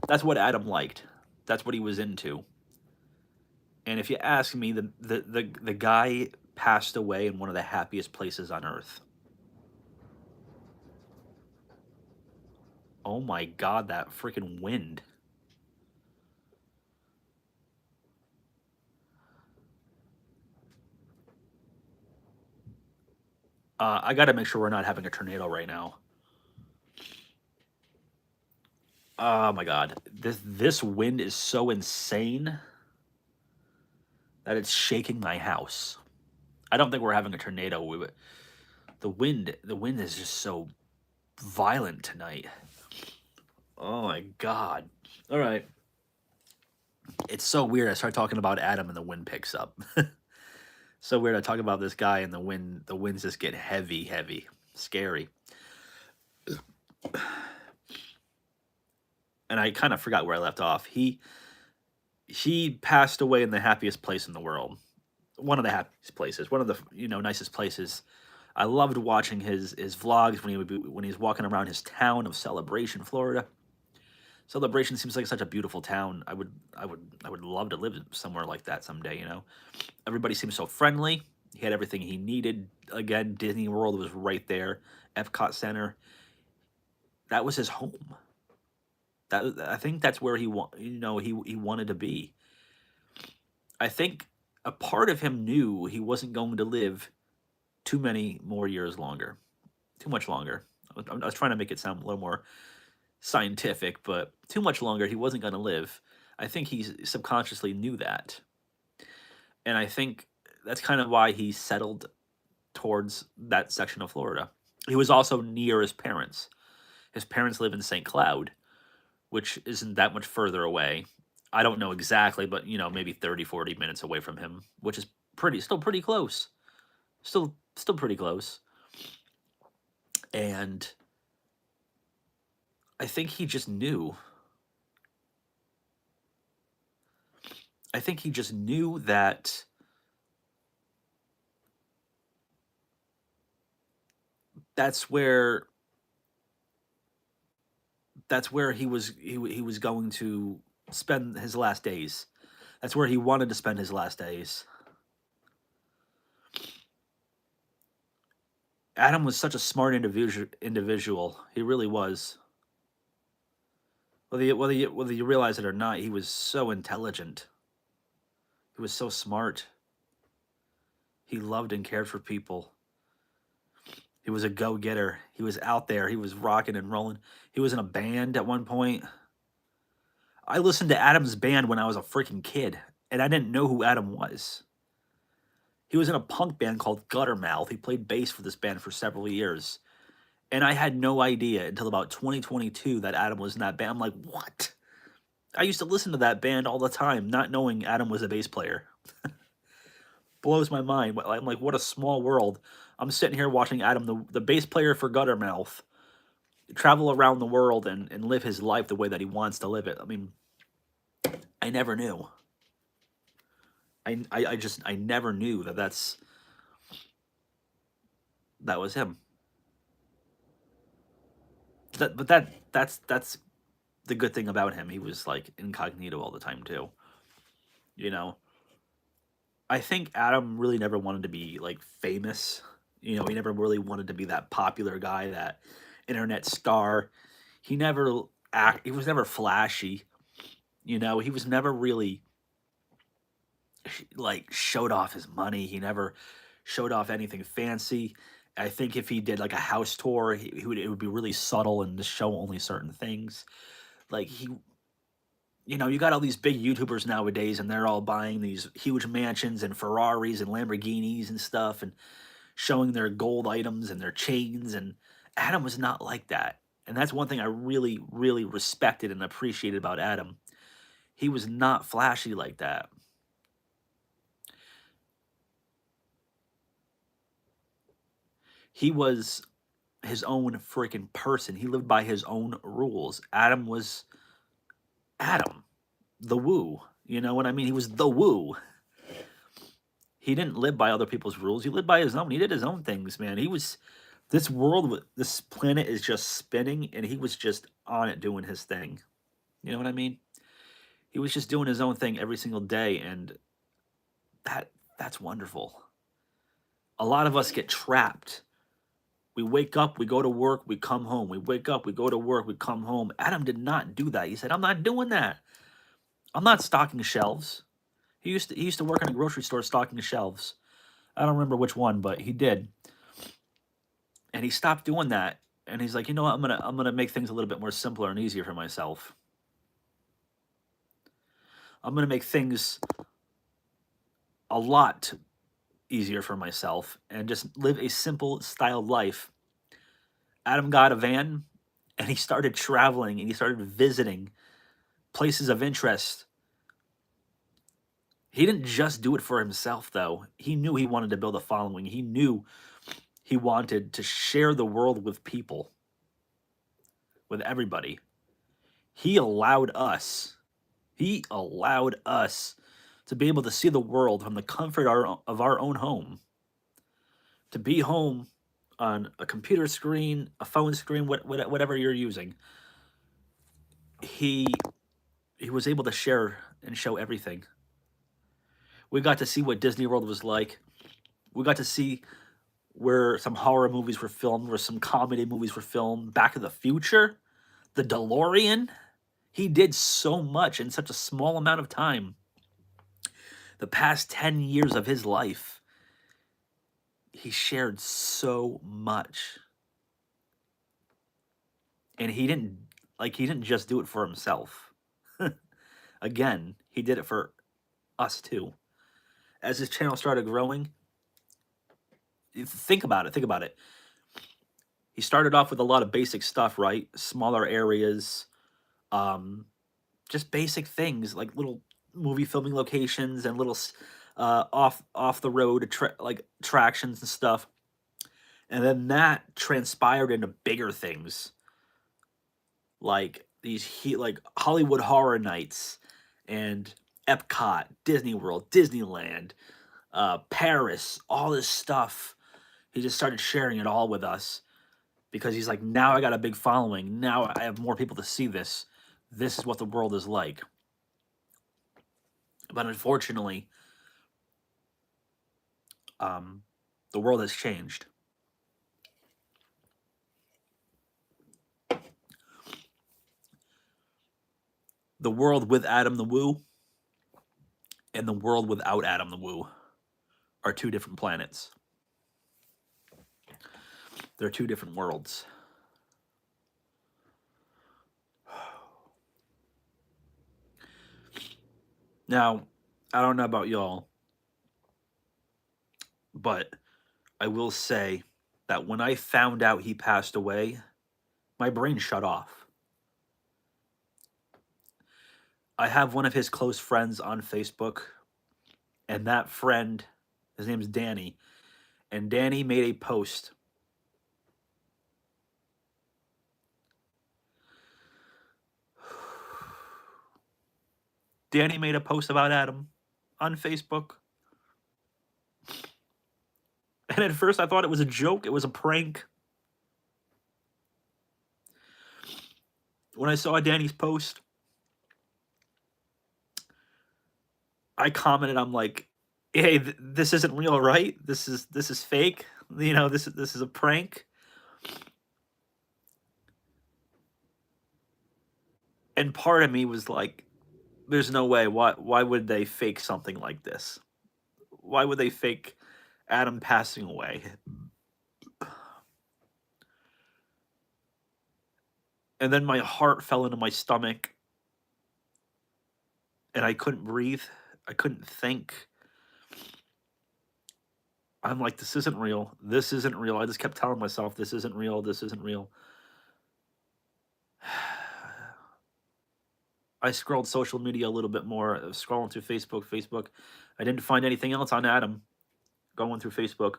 That's what Adam liked. That's what he was into. And if you ask me, the guy passed away in one of the happiest places on earth. Oh my god, that freaking wind. I gotta make sure we're not having a tornado right now. Oh my god. This wind is so insane that it's shaking my house. I don't think we're having a tornado. The wind is just so violent tonight. Oh my god. All right. It's so weird. I start talking about Adam and the wind picks up. So weird. I talk about this guy and the winds just get heavy, heavy, scary. And I kind of forgot where I left off. He passed away in the happiest place in the world. One of the happiest places, one of the nicest places. I loved watching his vlogs when he's walking around his town of Celebration, Florida. Celebration seems like such a beautiful town. I would love to live somewhere like that someday. Everybody seems so friendly. He had everything he needed. Again, Disney World was right there. Epcot Center. That was his home. I think that's where he wanted to be. I think a part of him knew he wasn't going to live too many more years longer, too much longer. I was trying to make it sound a little more scientific, but too much longer he wasn't going to live. I think he subconsciously knew that, and I think that's kind of why he settled towards that section of Florida. He was also near his parents. His parents live in St. Cloud, which isn't that much further away. I don't know exactly, but maybe 30, 40 minutes away from him, which is still pretty close. Still pretty close. And I think he just knew. I think he just knew that that's where he was going to spend his last days. That's where he wanted to spend his last days. Adam was such a smart individual. He really was. Whether you realize it or not, he was so intelligent. He was so smart. He loved and cared for people. He was a go-getter. He was out there. He was rocking and rolling. He was in a band at one point. I listened to Adam's band when I was a freaking kid, and I didn't know who Adam was. He was in a punk band called Guttermouth. He played bass for this band for several years. And I had no idea until about 2022 that Adam was in that band. I'm like, what? I used to listen to that band all the time, not knowing Adam was a bass player. Blows my mind. I'm like, what a small world. I'm sitting here watching Adam, the bass player for Guttermouth, travel around the world and live his life the way that he wants to live it. I mean, I never knew. I never knew that that was him. That's the good thing about him. He was like incognito all the time too. You know, I think Adam really never wanted to be like famous. He never really wanted to be that popular guy, that internet star. He never He was never flashy. He was never really like showed off his money. He never showed off anything fancy. I think if he did like a house tour, it would be really subtle and just show only certain things. Like You know, you got all these big YouTubers nowadays, and they're all buying these huge mansions and Ferraris and Lamborghinis and stuff, and showing their gold items and their chains. And Adam was not like that. And that's one thing I really, really respected and appreciated about Adam. He was not flashy like that. He was his own freaking person. He lived by his own rules. Adam was Adam, the woo. You know what I mean? He was the woo. He didn't live by other people's rules. He lived by his own. He did his own things, man. He was this world, this planet is just spinning, and he was just on it doing his thing. You know what I mean? He was just doing his own thing every single day, and that's wonderful. A lot of us get trapped. We wake up, we go to work, we come home. We wake up, we go to work, we come home. Adam did not do that. He said, "I'm not doing that. I'm not stocking shelves." He used to work in a grocery store stocking shelves. I don't remember which one, but he did. And he stopped doing that. And he's like, "You know what? I'm gonna make things a little bit more simpler and easier for myself. I'm gonna make things a lot easier for myself and just live a simple style life." Adam got a van and he started traveling and he started visiting places of interest. He didn't just do it for himself, though. He knew he wanted to build a following. He knew he wanted to share the world with people, with everybody. He allowed us, he allowed us to be able to see the world from the comfort of our own home, to be home on a computer screen, a phone screen, whatever you're using. He he was able to share and show everything. We got to see what Disney World was like. We got to see where some horror movies were filmed, where some comedy movies were filmed. Back to the Future, The DeLorean. He did so much in such a small amount of time. The past 10 years of his life, he shared so much. And he didn't just do it for himself. Again, he did it for us too. As his channel started growing, think about it. Think about it. He started off with a lot of basic stuff, right? Smaller areas, um, just basic things like little movie filming locations and little off the road like attractions and stuff. And then that transpired into bigger things like like Hollywood Horror Nights and Epcot, Disney World, Disneyland, Paris, all this stuff. He just started sharing it all with us because he's like, now I got a big following. Now I have more people to see this. This is what the world is like. But unfortunately, the world has changed. The world with Adam the Woo and the world without Adam the Woo are two different planets. They're two different worlds. Now, I don't know about y'all, but I will say that when I found out he passed away, my brain shut off. I have one of his close friends on Facebook, and that friend, his name's Danny, and Danny made a post. Danny made a post about Adam on Facebook. And at first I thought it was a joke, it was a prank. When I saw Danny's post, I commented, I'm like, "Hey, this isn't real, right? This is fake. You know, this is a prank." And part of me was like, "There's no way. Why would they fake something like this? Why would they fake Adam passing away?" And then my heart fell into my stomach and I couldn't breathe. I couldn't think. I'm like, this isn't real. This isn't real. I just kept telling myself, this isn't real. This isn't real. I scrolled social media a little bit more, scrolling through Facebook. I didn't find anything else on Adam. Going through Facebook,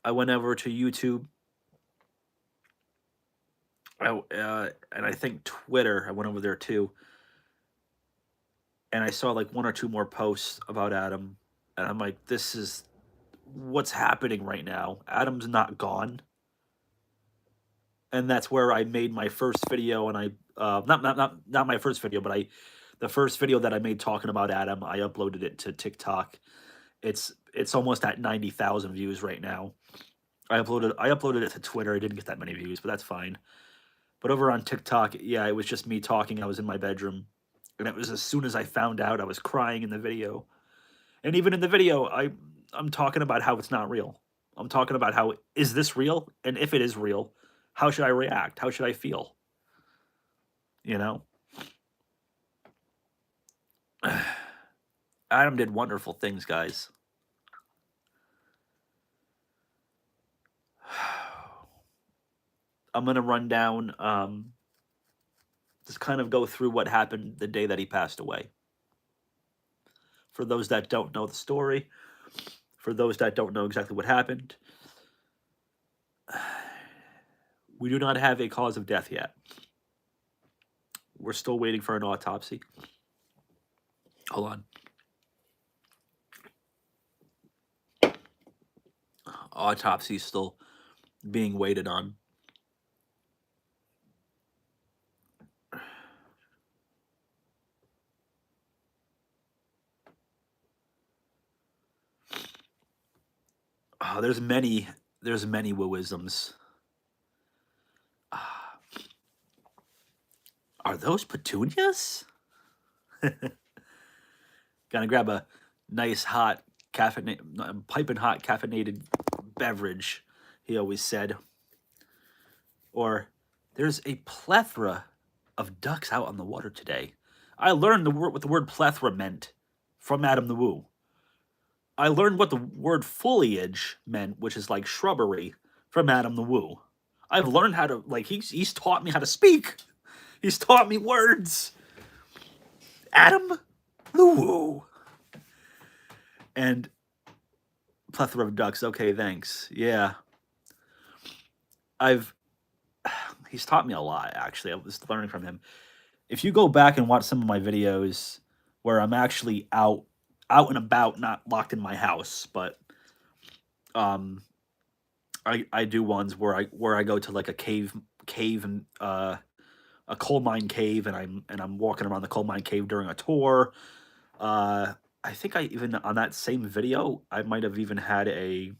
I went over to YouTube. And I think Twitter. I went over there too, and I saw like one or two more posts about Adam, and I'm like, this is what's happening right now. Adam's not gone, and that's where I made my first video. And I not my first video, but the first video that I made talking about Adam. I uploaded it to TikTok. It's almost at 90,000 views right now. I uploaded it to Twitter. I didn't get that many views, but that's fine. But over on TikTok, yeah, it was just me talking. I was in my bedroom, and it was as soon as I found out, I was crying in the video. And even in the video, I'm talking about how it's not real. I'm talking about how, is this real? And if it is real, how should I react? How should I feel? You know? Adam did wonderful things, guys. I'm gonna run down, just kind of go through what happened the day that he passed away. For those that don't know the story, for those that don't know exactly what happened, we do not have a cause of death yet. We're still waiting for an autopsy. Hold on. Autopsy is still being waited on. There's many wooisms. Are those petunias? Gotta grab a nice hot piping hot caffeinated beverage, he always said. Or, there's a plethora of ducks out on the water today. I learned what the word plethora meant from Adam the Woo. I learned what the word foliage meant, which is like shrubbery, from Adam the Woo. I've learned how to, like, he's taught me how to speak. He's taught me words. Adam the Woo. And plethora of ducks. Okay, thanks. Yeah. He's taught me a lot, actually. I was learning from him. If you go back and watch some of my videos where I'm actually out and about, not locked in my house, but I do ones where I go to like a cave and a coal mine cave, and I'm walking around the coal mine cave during a tour. I think I even, on that same video, I might have even had a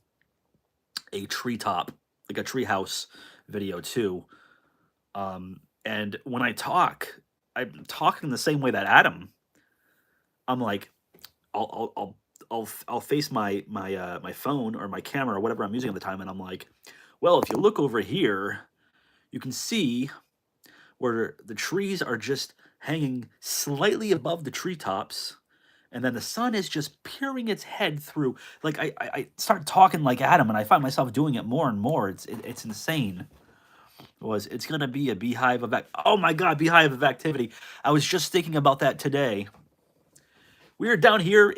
treetop, like a treehouse video too. And when I'm talking the same way that Adam. I'm like, I'll face my phone or my camera or whatever I'm using at the time, and I'm like, well, if you look over here, you can see where the trees are just hanging slightly above the treetops, and then the sun is just peering its head through. Like I start talking like Adam, and I find myself doing it more and more. It's insane. It's gonna be a beehive of oh my god, beehive of activity. I was just thinking about that today. We are down here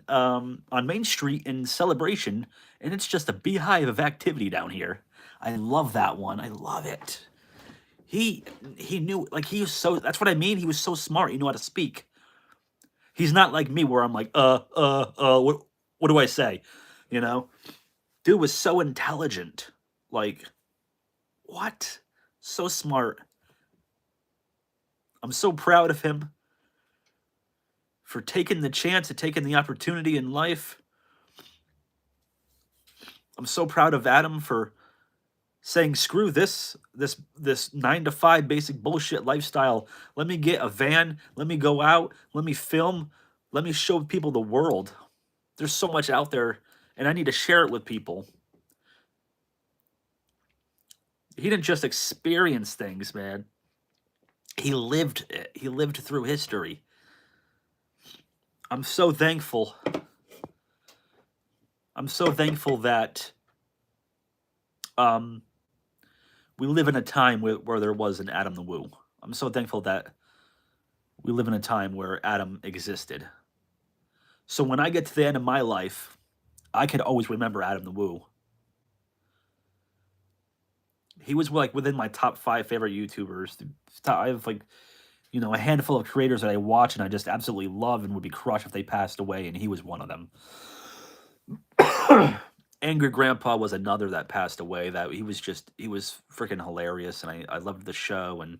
on Main Street in Celebration, and it's just a beehive of activity down here. I love that one. I love it. He knew, like, he was so, that's what I mean. He was so smart. He knew how to speak. He's not like me where I'm like, what do I say? You know? Dude was so intelligent. Like, what? So smart. I'm so proud of him for taking the chance and taking the opportunity in life. I'm so proud of Adam for saying, screw this 9-to-5 basic bullshit lifestyle. Let me get a van. Let me go out. Let me film. Let me show people the world. There's so much out there, and I need to share it with people. He didn't just experience things, man. He lived through history. I'm so thankful. I'm so thankful that um, we live in a time where there was an Adam the Woo. I'm so thankful that we live in a time where Adam existed. So when I get to the end of my life, I can always remember Adam the Woo. He was like within my top 5 favorite YouTubers. I have like, a handful of creators that I watch and I just absolutely love and would be crushed if they passed away, and he was one of them. Angry Grandpa was another that passed away. That he was freaking hilarious, and I loved the show and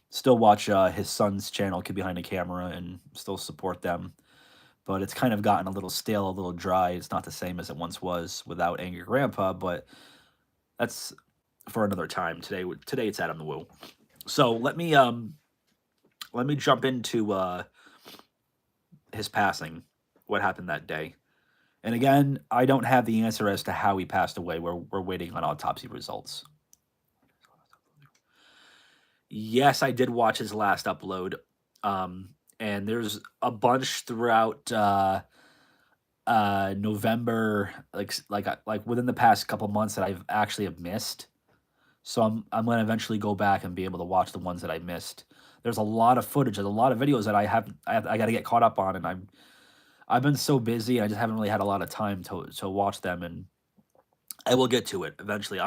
still watch his son's channel, Kid Behind the Camera, and still support them. But it's kind of gotten a little stale, a little dry. It's not the same as it once was without Angry Grandpa, but that's for another time. Today it's Adam the Woo. So let me jump into his passing, what happened that day. And again, I don't have the answer as to how he passed away. We're waiting on autopsy results. Yes, I did watch his last upload. And there's a bunch throughout November, like within the past couple months that I've actually have missed. So I'm gonna eventually go back and be able to watch the ones that I missed. There's a lot of footage, there's a lot of videos that I got to get caught up on, and I've been so busy, I just haven't really had a lot of time to watch them, and I will get to it eventually.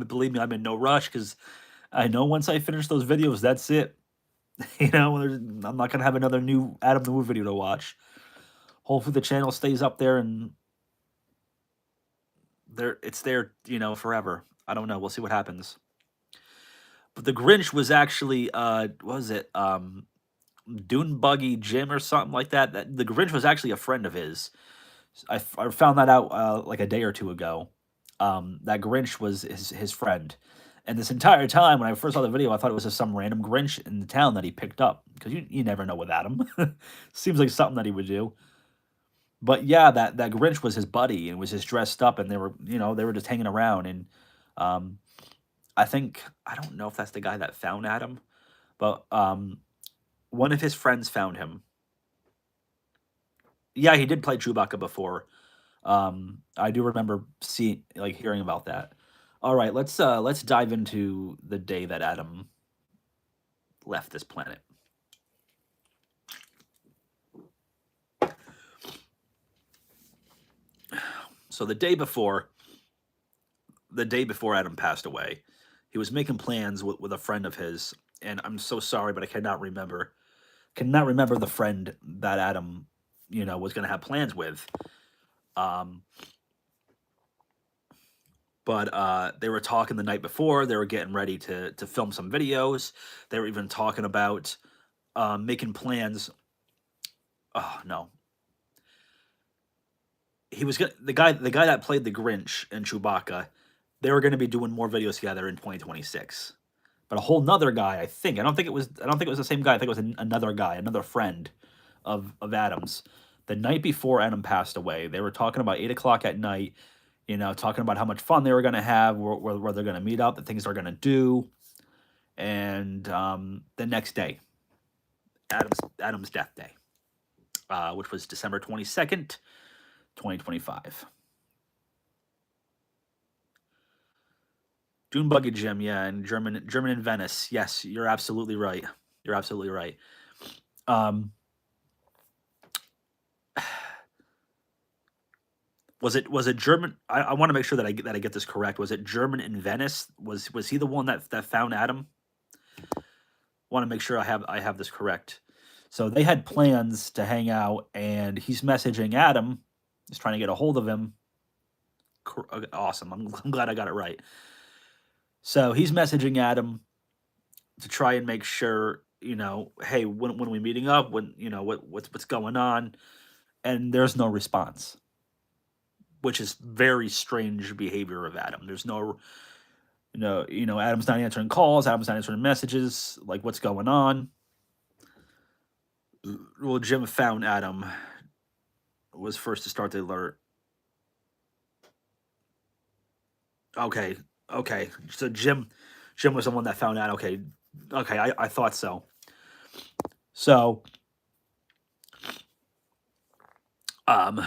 Believe me, I'm in no rush because I know once I finish those videos, that's it. I'm not gonna have another new Adam the Woo video to watch. Hopefully, the channel stays up there and it's there, forever. I don't know. We'll see what happens. But the Grinch was actually, what was it, Dune Buggy Jim or something like that. That the Grinch was actually a friend of his. I found that out like a day or two ago. That Grinch was his friend. And this entire time, when I first saw the video, I thought it was just some random Grinch in the town that he picked up. Because you never know with Adam. Seems like something that he would do. But yeah, that Grinch was his buddy and was just dressed up, and they were just hanging around. And um, I don't know if that's the guy that found Adam, but one of his friends found him. Yeah, he did play Chewbacca before. I do remember hearing about that. All right, let's dive into the day that Adam left this planet. So the day before Adam passed away, he was making plans with a friend of his, and I'm so sorry, but I cannot remember the friend that Adam, was going to have plans with. But they were talking the night before. They were getting ready to film some videos. They were even talking about making plans. Oh no, the guy that played the Grinch and Chewbacca. They were going to be doing more videos together in 2026. But a whole nother guy, I don't think it was the same guy. I think it was another guy, another friend of Adam's. The night before Adam passed away, they were talking about 8 o'clock at night. Talking about how much fun they were going to have, where they're going to meet up, the things they're going to do, and the next day, Adam's death day, which was December 22nd, 2025. Dune Buggy Jim, yeah, and German in Venice. Yes, you're absolutely right. You're absolutely right. Was it German? I want to make sure that I get this correct. Was it German in Venice? Was he the one that found Adam? Want to make sure I have this correct. So they had plans to hang out, and he's messaging Adam. He's trying to get a hold of him. Awesome. I'm glad I got it right. So he's messaging Adam to try and make sure, hey, when are we meeting up? When what's going on? And there's no response, which is very strange behavior of Adam. There's no, Adam's not answering calls. Adam's not answering messages. Like, what's going on? Well, Jim found Adam. Was first to start the alert. Okay. So Jim was the one that found out. Okay, I thought so. So, um,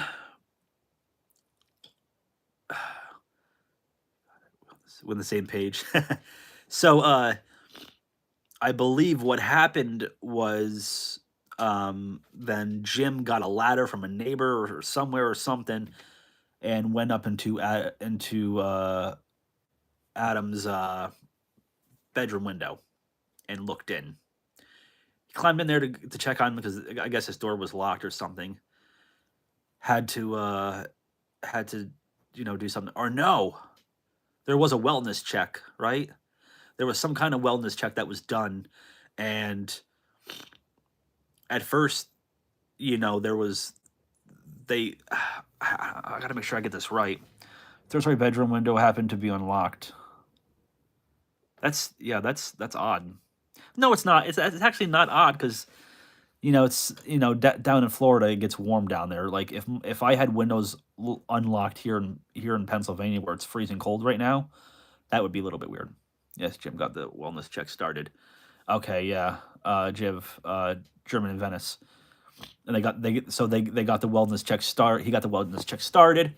we're on the same page. So, I believe what happened was, then Jim got a ladder from a neighbor or somewhere or something, and went up into Adam's bedroom window and looked in. He climbed in there to check on him because I guess his door was locked or something. Had to had to do something, or no, there was a wellness check, right? There was some kind of wellness check that was done, and at first, there was they. I gotta make sure I get this right. Third story bedroom window happened to be unlocked. That's odd. No, it's not. It's actually not odd because it's down in Florida, it gets warm down there. Like if I had windows unlocked here in Pennsylvania where it's freezing cold right now, that would be a little bit weird. Yes, Jim got the wellness check started. Okay, yeah, German in Venice, and they got the wellness check start. He got the wellness check started,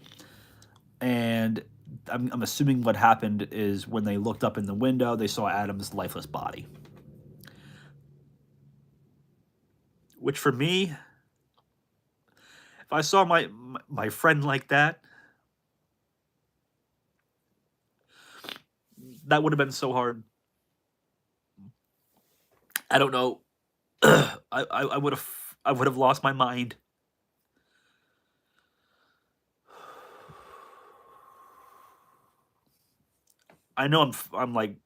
and I'm assuming what happened is when they looked up in the window, they saw Adam's lifeless body. Which for me, if I saw my friend like that, that would have been so hard. I don't know. I would have lost my mind. I know I'm like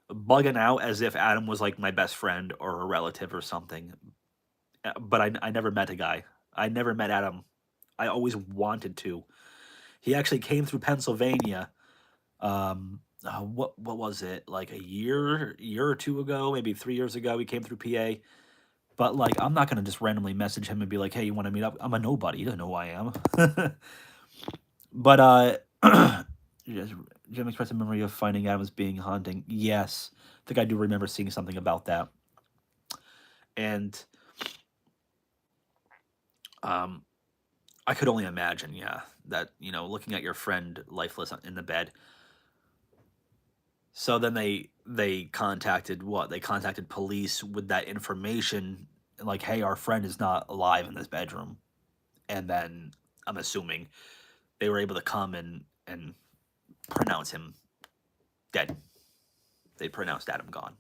bugging out as if Adam was like my best friend or a relative or something. But I never met a guy. I never met Adam. I always wanted to. He actually came through Pennsylvania. What was it, like a year or two ago, maybe 3 years ago? He came through PA. But like, I'm not gonna just randomly message him and be like, "Hey, you want to meet up?" I'm a nobody. You don't know who I am. But yes, Jim expressed a memory of finding Adams being haunting. Yes, I think I do remember seeing something about that. And um, I could only imagine, yeah, that looking at your friend lifeless in the bed. So then they contacted what? They contacted police with that information, like, "Hey, our friend is not alive in this bedroom." And then I'm assuming they were able to come and pronounce him dead. They pronounced Adam gone.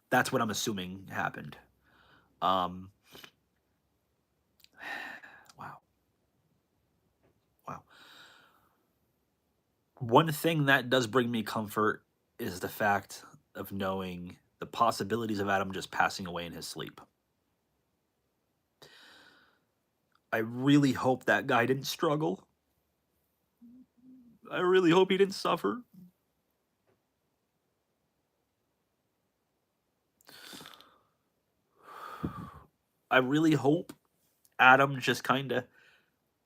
That's what I'm assuming happened. Um, wow, wow. One thing that does bring me comfort is the fact of knowing the possibilities of Adam just passing away in his sleep. I really hope that guy didn't struggle. I really hope he didn't suffer. I really hope Adam just kind of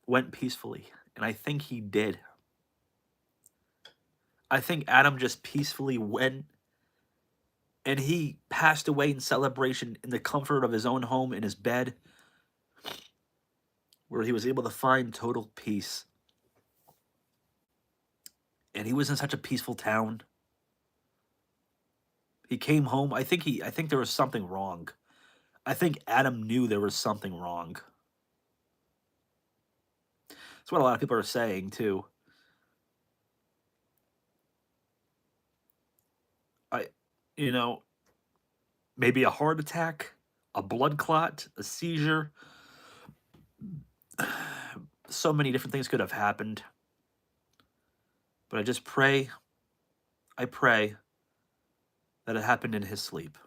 went peacefully. And I think he did. I think Adam just peacefully went and he passed away in celebration in the comfort of his own home in his bed, where he was able to find total peace. And he was in such a peaceful town. He came home. I think there was something wrong. I think Adam knew there was something wrong. That's what a lot of people are saying too. I you know, maybe a heart attack, a blood clot, a seizure. So many different things could have happened. But I pray that it happened in his sleep.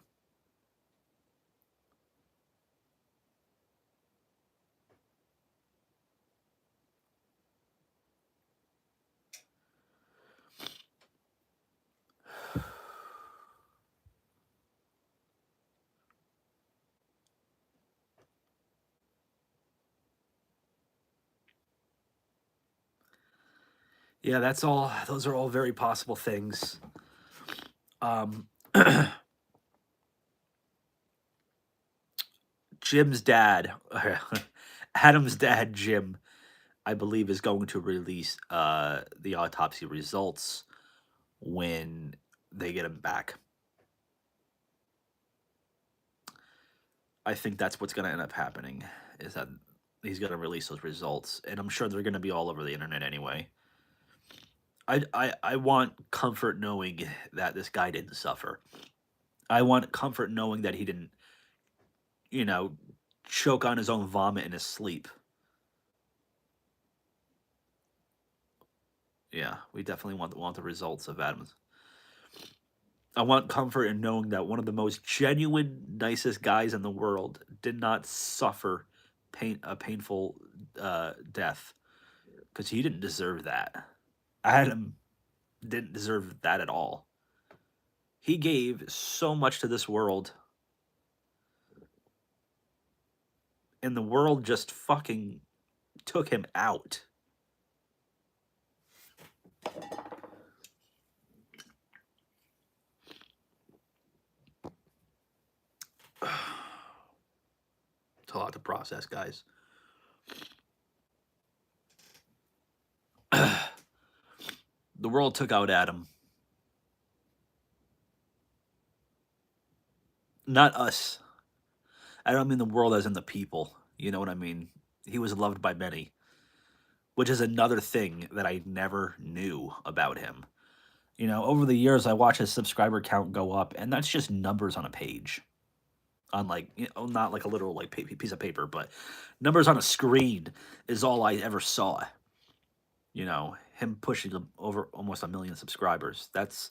Yeah, that's all. Those are all very possible things. Um, Jim's dad, Adam's dad, Jim, I believe, is going to release the autopsy results when they get him back. I think that's what's going to end up happening, is that he's going to release those results, and I'm sure they're going to be all over the internet anyway. I want comfort knowing that this guy didn't suffer. I want comfort knowing that he didn't, you know, choke on his own vomit in his sleep. Yeah, we definitely want the results of Adams. I want comfort in knowing that one of the most genuine, nicest guys in the world did not suffer a painful death, because he didn't deserve that. Adam didn't deserve that at all. He gave so much to this world, and the world just fucking took him out. It's a lot to process, guys. The world took out Adam. Not us. I don't mean the world as in the people. You know what I mean? He was loved by many, which is another thing that I never knew about him. You know, over the years, I watched his subscriber count go up, and that's just numbers on a page. On, like, you know, not like a literal like piece of paper, but numbers on a screen is all I ever saw. You know, him pushing over almost 1 million subscribers. That's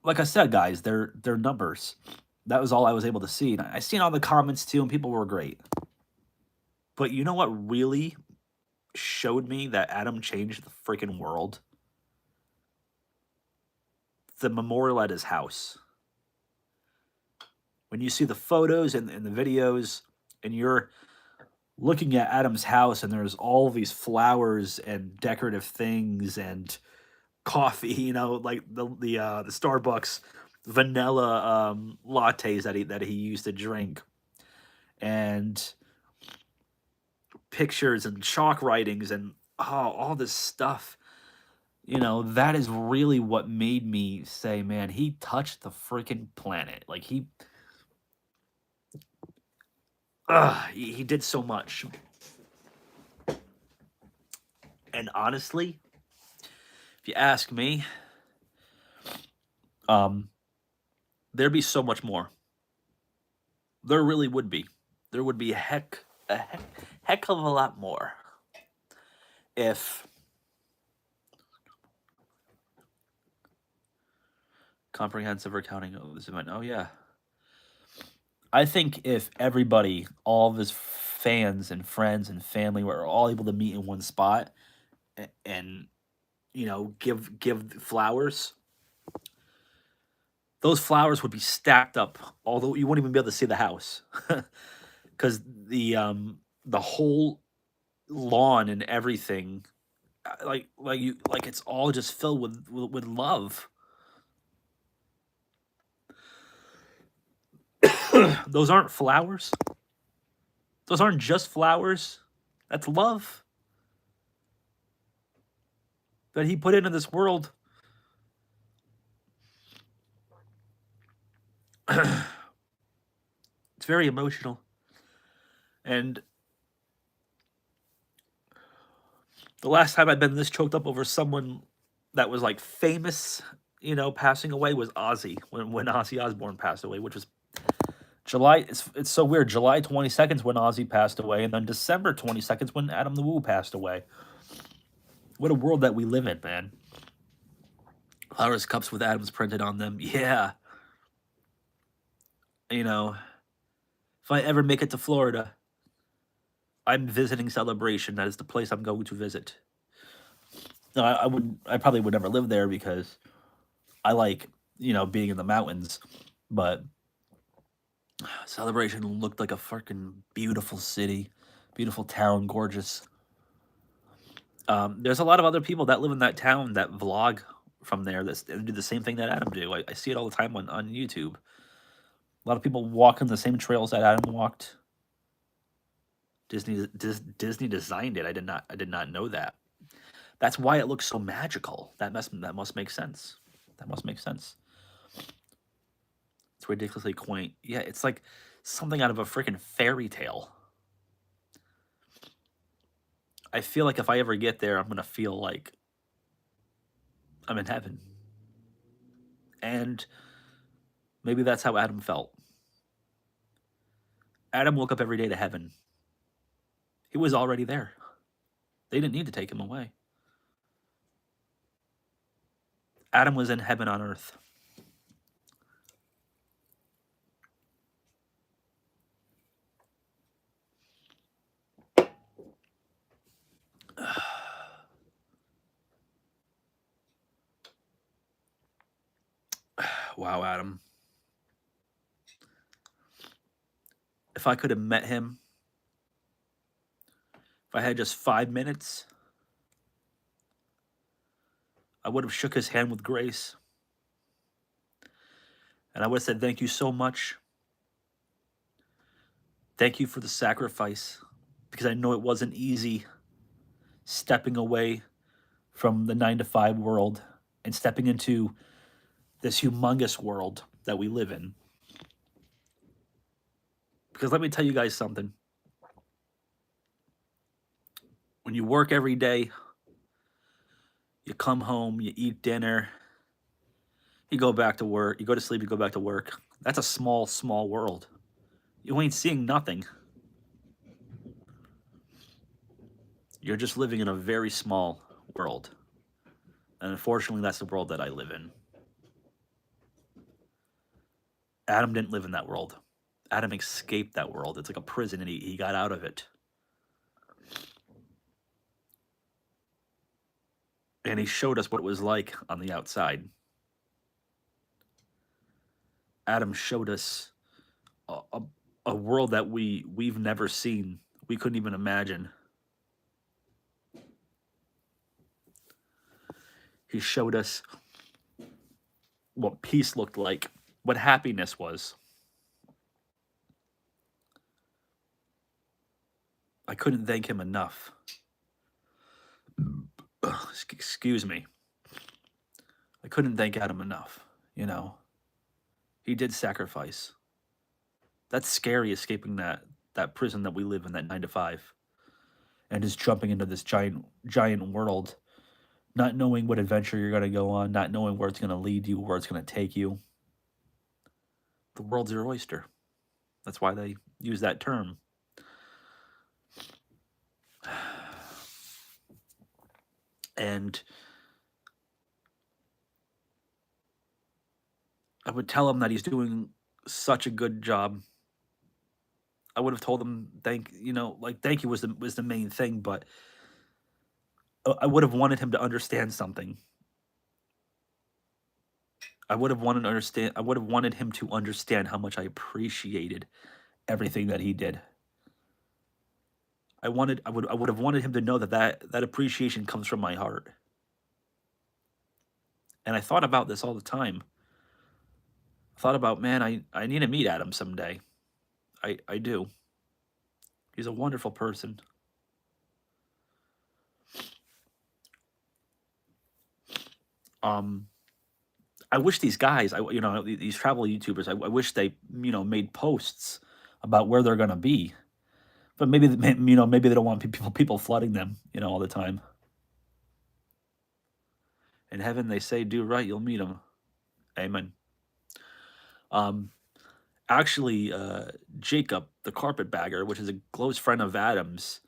like I said, guys. They're numbers. That was all I was able to see. And I seen all the comments too, and people were great. But you know what really showed me that Adam changed the freaking world? The memorial at his house. When you see the photos and the videos, and you're looking at Adam's house, and there's all these flowers and decorative things and coffee, you know, like the Starbucks vanilla lattes that he used to drink, and pictures and chalk writings and all this stuff. You know, that is really what made me say, man, he touched the freaking planet. Like he did so much. And honestly, if you ask me, there'd be so much more. There really would be. There would be a heck of a lot more if comprehensive accounting of this event. Oh yeah. I think if everybody, all of his fans and friends and family, were all able to meet in one spot and you know give flowers, those flowers would be stacked up. Although you wouldn't even be able to see the house, because the whole lawn and everything, like it's all just filled with love. Those aren't flowers. Those aren't just flowers. That's love that he put into this world. It's very emotional. And the last time I've been this choked up over someone that was like famous, you know, passing away was Ozzy, when Ozzy Osbourne passed away, which was July. It's so weird. July 22nd is when Ozzy passed away, and then December 22nd is when Adam the Woo passed away. What a world that we live in, man. Flowers cups with Adams printed on them. Yeah. You know, if I ever make it to Florida, I'm visiting Celebration. That is the place I'm going to visit. No, I probably would never live there because I like, you know, being in the mountains, but Celebration looked like a fucking beautiful city, beautiful town, gorgeous. There's a lot of other people that live in that town that vlog from there that do the same thing that Adam do. I see it all the time on YouTube. A lot of people walk on the same trails that Adam walked. Disney designed it. I did not know that. That's why it looks so magical. That must make sense. That must make sense. It's ridiculously quaint. Yeah, it's like something out of a freaking fairy tale. I feel like if I ever get there, I'm gonna feel like I'm in heaven. And maybe that's how Adam felt. Adam woke up every day to heaven. He was already there. They didn't need to take him away. Adam was in heaven on earth. Wow, Adam. If I could have met him, if I had just 5 minutes, I would have shook his hand with grace. And I would have said, thank you so much. Thank you for the sacrifice. Because I know it wasn't easy stepping away from the 9 to 5 world and stepping into this humongous world that we live in. Because let me tell you guys something. When you work every day, you come home, you eat dinner, you go back to work, you go to sleep, you go back to work. That's a small, small world. You ain't seeing nothing. You're just living in a very small world. And unfortunately, that's the world that I live in. Adam didn't live in that world. Adam escaped that world. It's like a prison, and he got out of it. And he showed us what it was like on the outside. Adam showed us a world that we've never seen. We couldn't even imagine. He showed us what peace looked like, what happiness was. I couldn't thank him enough. Excuse me. I couldn't thank Adam enough, you know. He did sacrifice. That's scary, escaping that prison that we live in, that 9 to 5, and just jumping into this giant world, not knowing what adventure you're gonna go on, not knowing where it's gonna lead you, where it's gonna take you. The world's your oyster. That's why they use that term. And I would tell him that he's doing such a good job. I would have told him thank you was the main thing, but I would have wanted him to understand something. I would have wanted him to understand how much I appreciated everything that he did. I would have wanted him to know that appreciation comes from my heart. And I thought about this all the time. I thought about, man, I need to meet Adam someday. I do. He's a wonderful person. I wish these guys, these travel YouTubers, I wish they, made posts about where they're gonna be. But maybe maybe they don't want people flooding them, all the time. In heaven, they say, "Do right, you'll meet him." Amen. Um, Actually, Jacob, the carpetbagger, which is a close friend of Adam's,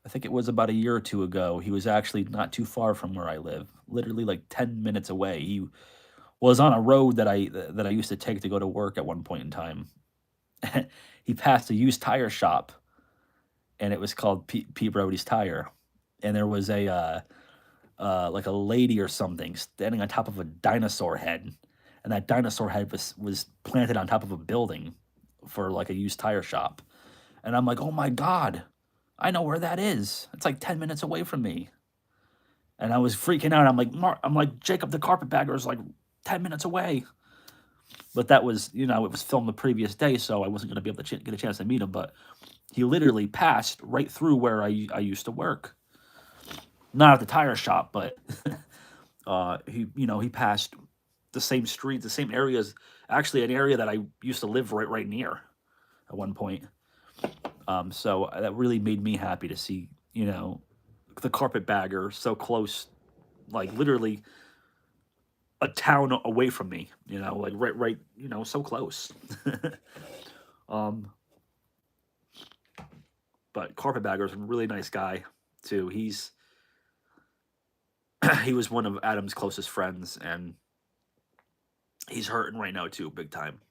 I think it was about a year or two ago. He was actually not too far from where I live, literally like 10 minutes away. He was on a road that I used to take to go to work at one point in time. He passed a used tire shop, and it was called Pete Brody's Tire, and there was a like a lady or something standing on top of a dinosaur head, and that dinosaur head was planted on top of a building for like a used tire shop. And I'm like, oh my god, I know where that is. It's like 10 minutes away from me. And I was freaking out. I'm like, Jacob the carpetbagger is like 10 minutes away. But that was, you know, it was filmed the previous day, so I wasn't going to be able to get a chance to meet him. But he literally passed right through where I used to work. Not at the tire shop, but he, you know, he passed the same street, the same areas, actually an area that I used to live right near at one point. So that really made me happy to see, you know, the carpetbagger so close, like literally a town away from me, you know, like right, you know, so close. um, but carpetbagger's a really nice guy too. He was one of Adam's closest friends, and he's hurting right now too, big time.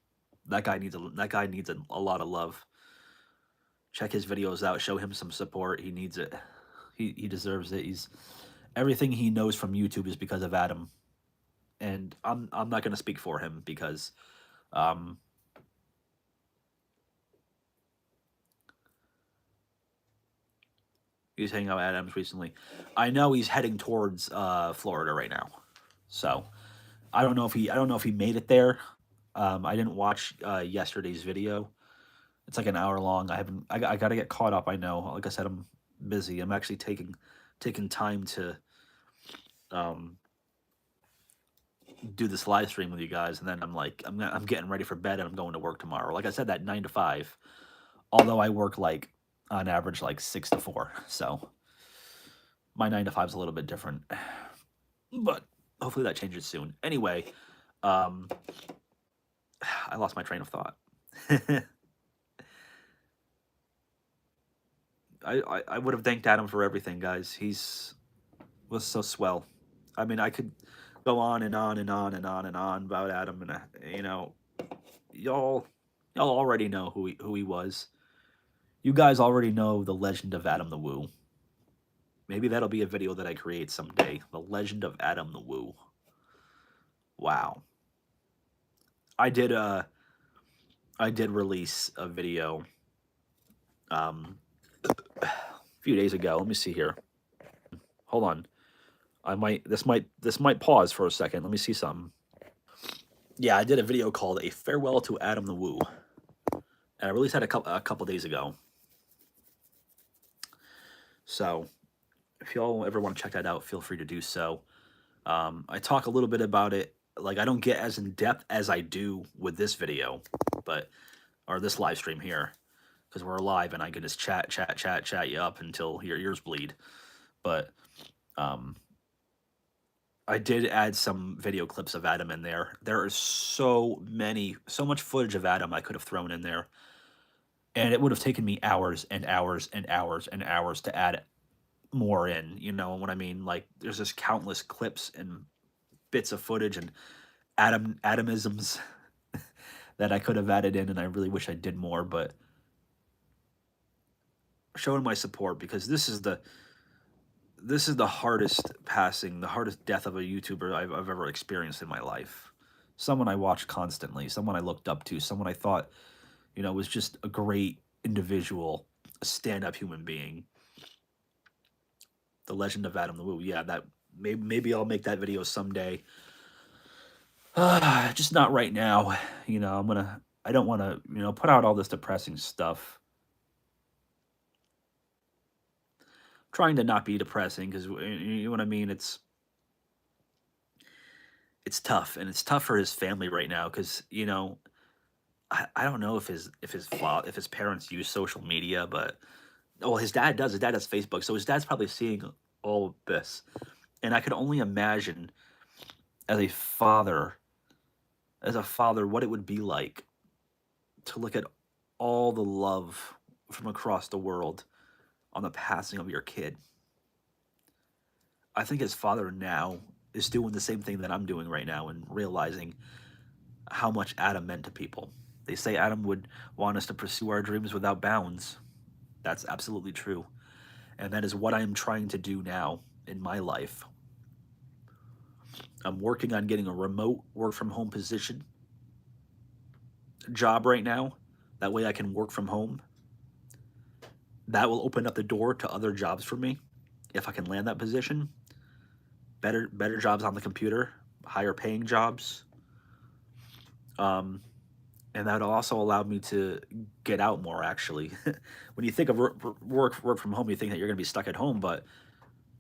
That guy needs a lot of love. Check his videos out. Show him some support. He needs it. He deserves it. He's everything he knows from YouTube is because of Adam, and I'm not gonna speak for him because um, he's hanging out at Adams recently. I know he's heading towards Florida right now, so I don't know if he made it there. I didn't watch yesterday's video. It's like an hour long. I haven't. I got to get caught up. I know. Like I said, I'm busy. I'm actually taking time to um, do this live stream with you guys, and then I'm like, I'm getting ready for bed, and I'm going to work tomorrow. Like I said, that 9 to 5. Although I work like on average like 6 to 4, so my 9 to 5 is a little bit different. But hopefully that changes soon. Anyway, um, I lost my train of thought. I would have thanked Adam for everything, guys. He's was so swell. I mean, I could go on and on and on and on and on about Adam, and you know, y'all already know who he was. You guys already know the legend of Adam the Woo. Maybe that'll be a video that I create someday. The legend of Adam the Woo. Wow. I did release a video a few days ago. Let me see here. Hold on. This might pause for a second. Let me see something. Yeah, I did a video called "A Farewell to Adam the Woo," and I released that a couple days ago. So, if y'all ever want to check that out, feel free to do so. I talk a little bit about it. Like, I don't get as in depth as I do with this video, or this live stream here, because we're live and I can just chat you up until your ears bleed. But I did add some video clips of Adam in there. There is so much footage of Adam I could have thrown in there, and it would have taken me hours and hours and hours and hours to add more in. You know what I mean? Like, there's just countless clips and bits of footage and Adamisms that I could have added in, and I really wish I did more. But showing my support, because this is the hardest passing, the hardest death of a YouTuber I've ever experienced in my life. Someone I watched constantly, someone I looked up to, someone I thought, you know, was just a great individual, a stand-up human being. The legend of Adam the Woo. Yeah, that maybe I'll make that video someday. Just not right now. You know, I don't want to, you know, put out all this depressing stuff. Trying to not be depressing, because you know what I mean. It's tough, and it's tough for his family right now, because you know, I don't know if his parents use social media, but well, his dad does. His dad has Facebook, so his dad's probably seeing all of this, and I could only imagine as a father, what it would be like to look at all the love from across the world on the passing of your kid. I think his father now is doing the same thing that I'm doing right now, and realizing how much Adam meant to people. They say Adam would want us to pursue our dreams without bounds. That's absolutely true. And that is what I am trying to do now in my life. I'm working on getting a remote work from home job right now. That way I can work from home. That will open up the door to other jobs for me if I can land that position. Better jobs on the computer, higher paying jobs. Um, and that also allowed me to get out more. Actually, when you think of work from home, you think that you're going to be stuck at home, but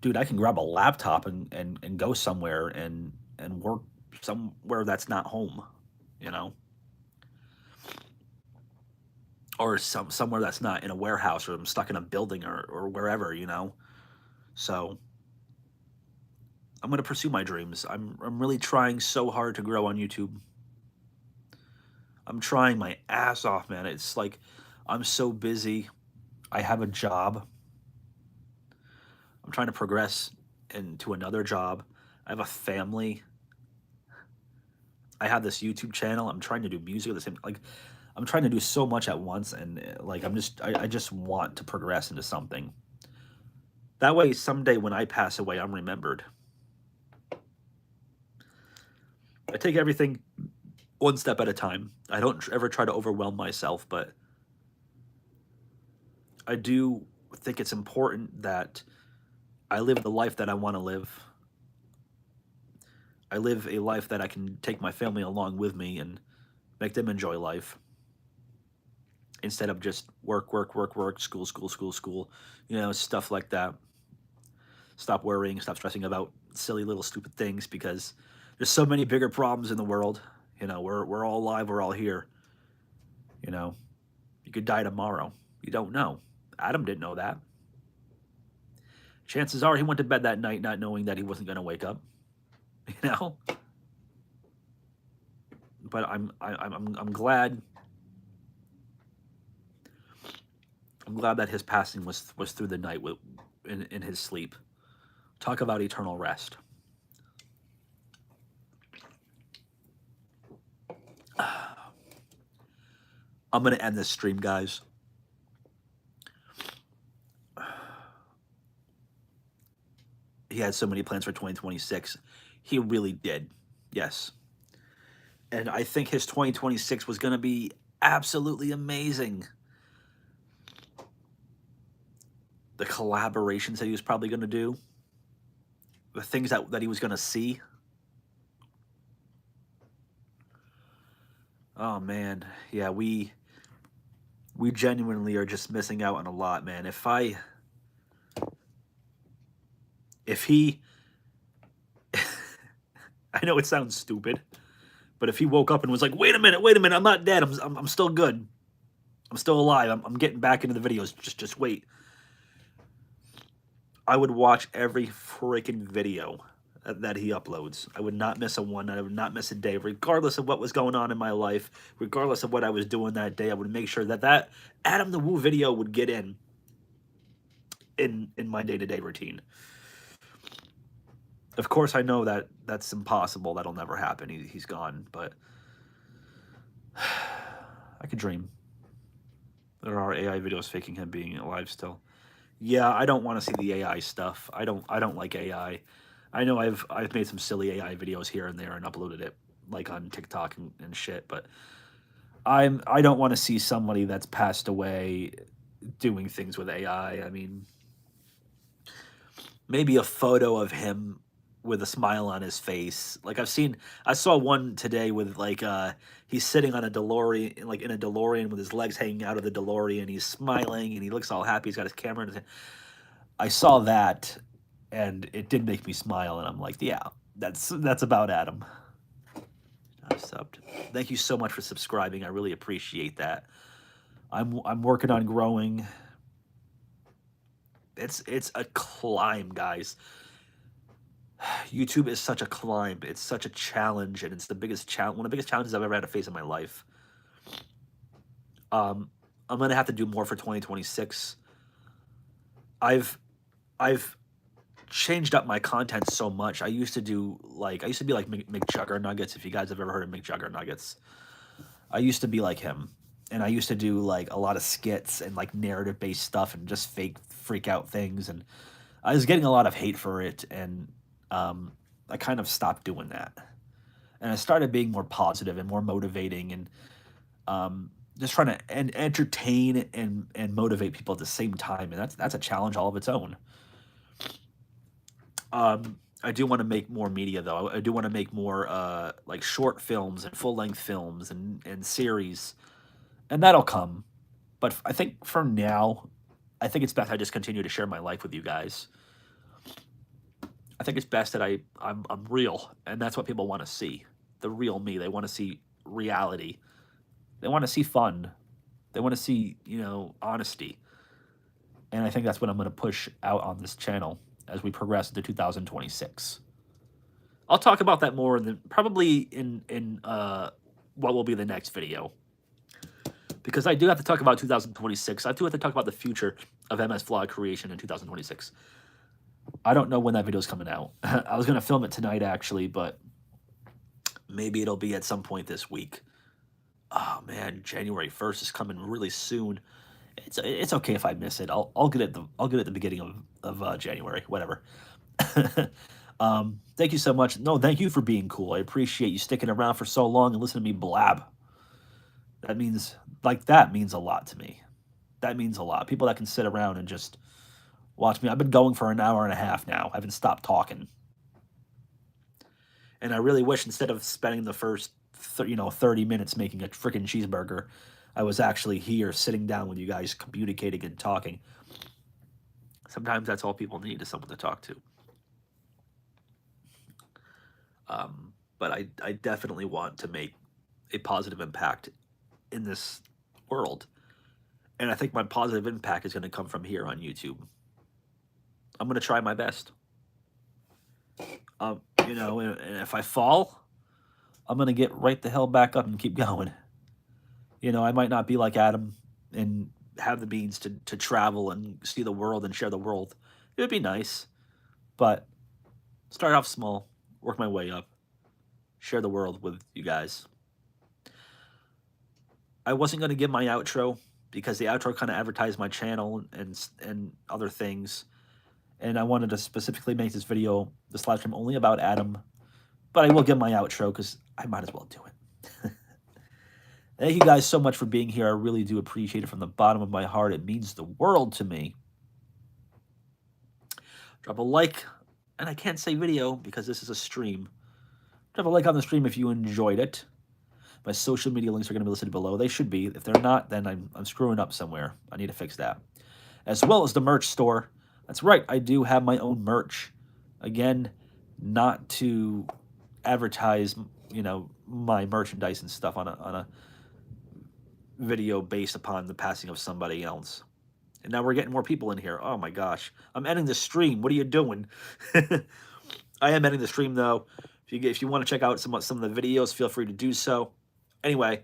dude, I can grab a laptop and go somewhere and work somewhere that's not home, you know, or somewhere that's not in a warehouse, or I'm stuck in a building, or wherever, you know. So I'm gonna pursue my dreams. I'm really trying so hard to grow on YouTube. I'm trying my ass off, man. It's like I'm so busy. I have a job. I'm trying to progress into another job. I have a family. I have this YouTube channel. I'm trying to do music at the same, like, I'm trying to do so much at once, and like I just want to progress into something. That way someday when I pass away, I'm remembered. I take everything one step at a time. I don't ever try to overwhelm myself, but I do think it's important that I live the life that I want to live. I live a life that I can take my family along with me and make them enjoy life, instead of just work, work, work, work, school, school, school, school, you know, stuff like that. Stop worrying, stop stressing about silly little stupid things, because there's so many bigger problems in the world. You know, we're all alive, we're all here. You know, you could die tomorrow. You don't know. Adam didn't know that. Chances are he went to bed that night not knowing that he wasn't going to wake up. You know, but I'm glad. I'm glad that his passing was through the night with in his sleep. Talk about eternal rest. I'm gonna end this stream, guys. He had so many plans for 2026. He really did. Yes. And I think his 2026 was going to be absolutely amazing. The collaborations that he was probably going to do, the things that he was going to see. Oh man, yeah, we genuinely are just missing out on a lot, man. If he I know it sounds stupid, but if he woke up and was like, wait a minute, I'm not dead. I'm still good. I'm still alive. I'm getting back into the videos. Just wait. I would watch every freaking video that he uploads. I would not miss a one. I would not miss a day, regardless of what was going on in my life, regardless of what I was doing that day. I would make sure that Adam the Woo video would get in my day-to-day routine. Of course, I know that that's impossible. That'll never happen. He's gone, but I could dream. There are AI videos faking him being alive still. Yeah, I don't want to see the AI stuff. I don't like AI. I know I've made some silly AI videos here and there and uploaded it like on TikTok and shit, but I don't want to see somebody that's passed away doing things with AI. I mean, maybe a photo of him with a smile on his face. Like I saw one today with like he's sitting on a DeLorean, like in a DeLorean with his legs hanging out of the DeLorean. He's smiling and he looks all happy. He's got his camera in his hand. I saw that and it did make me smile, and I'm like, yeah, that's about Adam. I've subbed. Thank you so much for subscribing. I really appreciate that. I'm working on growing. It's a climb, guys. YouTube is such a climb. It's such a challenge, and it's the biggest challenge, one of the biggest challenges I've ever had to face in my life. I'm gonna have to do more for 2026. I've I've changed up my content so much. I used to be like McJugger Nuggets. If you guys have ever heard of McJugger Nuggets, I used to be like him, and I used to do like a lot of skits and like narrative based stuff and just fake freak out things, and I was getting a lot of hate for it, and I kind of stopped doing that, and I started being more positive and more motivating, and just trying to entertain and motivate people at the same time, and that's a challenge all of its own. I do want to make more media though. I do want to make more like short films and full length films and series, and that'll come. But I think for now, I think it's best I just continue to share my life with you guys. I think it's best that I'm real, and that's what people want to see. The real me. They want to see reality. They want to see fun. They want to see, honesty. And I think that's what I'm going to push out on this channel as we progress into 2026. I'll talk about that more probably in what will be the next video, because I do have to talk about 2026. I do have to talk about the future of MSVlogCreation in 2026. I don't know when that video is coming out. I was going to film it tonight, actually, but maybe it'll be at some point this week. Oh, man, January 1st is coming really soon. It's okay if I miss it. I'll get it at the beginning of January, whatever. Thank you so much. No, thank you for being cool. I appreciate you sticking around for so long and listening to me blab. That means a lot to me. That means a lot. People that can sit around and just watch me. I've been going for an hour and a half now. I haven't stopped talking. And I really wish instead of spending the first 30 minutes making a freaking cheeseburger, I was actually here sitting down with you guys communicating and talking. Sometimes that's all people need, is someone to talk to. But I definitely want to make a positive impact in this world. And I think my positive impact is going to come from here on YouTube. I'm going to try my best. And if I fall, I'm going to get right the hell back up and keep going. I might not be like Adam and have the means to travel and see the world and share the world. It would be nice. But start off small, work my way up, share the world with you guys. I wasn't going to give my outro because the outro kind of advertised my channel and other things. And I wanted to specifically make this video, this live stream, only about Adam. But I will give my outro because I might as well do it. Thank you guys so much for being here. I really do appreciate it from the bottom of my heart. It means the world to me. Drop a like, and I can't say video because this is a stream. Drop a like on the stream if you enjoyed it. My social media links are going to be listed below. They should be. If they're not, then I'm screwing up somewhere. I need to fix that. As well as the merch store. That's right, I do have my own merch. Again, not to advertise, my merchandise and stuff on a video based upon the passing of somebody else. And now we're getting more people in here. Oh my gosh. I'm ending the stream. What are you doing? I am ending the stream though. If you want to check out some of the videos, feel free to do so. Anyway,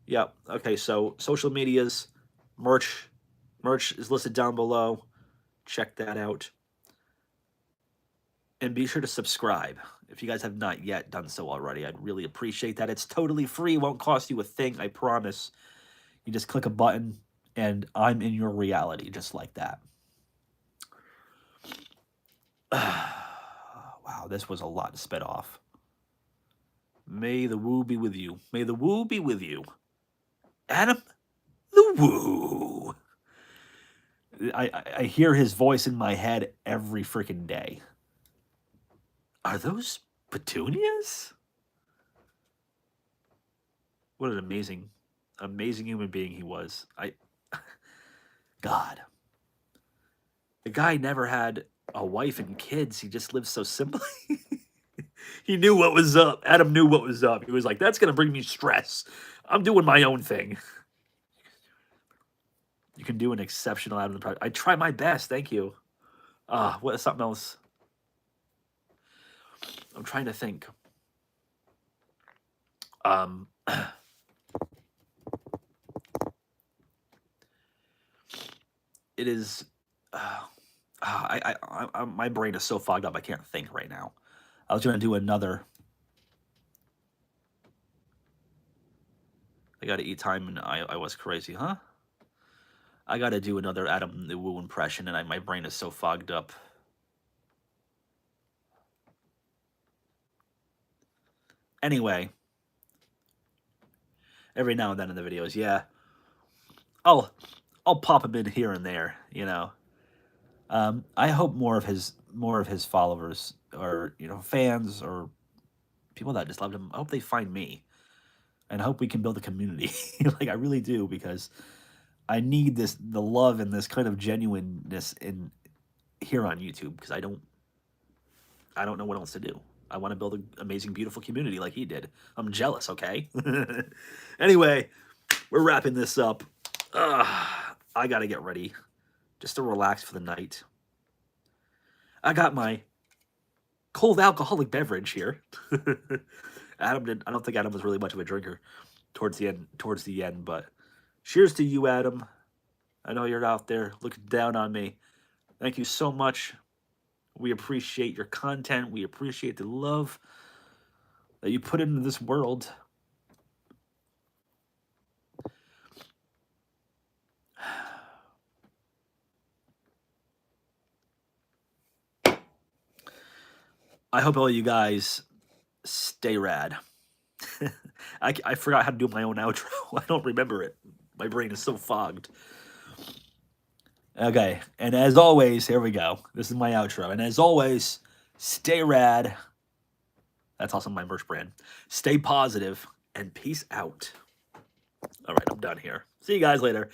yeah. Okay, so social medias, merch is listed down below. Check that out. And be sure to subscribe if you guys have not yet done so already. I'd really appreciate that. It's totally free. Won't cost you a thing, I promise. You just click a button, and I'm in your reality, just like that. Wow, this was a lot to spit off. May the woo be with you. May the woo be with you. Adam, the woo. I hear his voice in my head every freaking day. Are those petunias? What an amazing human being he was. God. The guy never had a wife and kids. He just lived so simply. He knew what was up. Adam knew what was up. He was like, that's going to bring me stress. I'm doing my own thing. You can do an exceptional Adam the project. I try my best. Thank you. What is something else? I'm trying to think. It is. My brain is so fogged up. I can't think right now. I was gonna do another. I gotta eat time, and I was crazy, huh? I gotta do another Adam the Woo impression, and my brain is so fogged up. Anyway, every now and then in the videos, yeah, I'll pop him in here and there, I hope more of his more of his followers or, you know, fans or people that just loved him, I hope they find me. And I hope we can build a community. Like I really do, because I need the love and this kind of genuineness in here on YouTube, because I don't know what else to do. I want to build an amazing, beautiful community like he did. I'm jealous, okay? Anyway, we're wrapping this up. I got to get ready just to relax for the night. I got my cold alcoholic beverage here. I don't think Adam was really much of a drinker towards the end, but cheers to you, Adam. I know you're out there looking down on me. Thank you so much. We appreciate your content. We appreciate the love that you put into this world. I hope all you guys stay rad. I forgot how to do my own outro. I don't remember it. My brain is so fogged. Okay, and as always, here we go. This is my outro. And as always, stay rad. That's also my merch brand. Stay positive, and peace out. All right, I'm done here. See you guys later.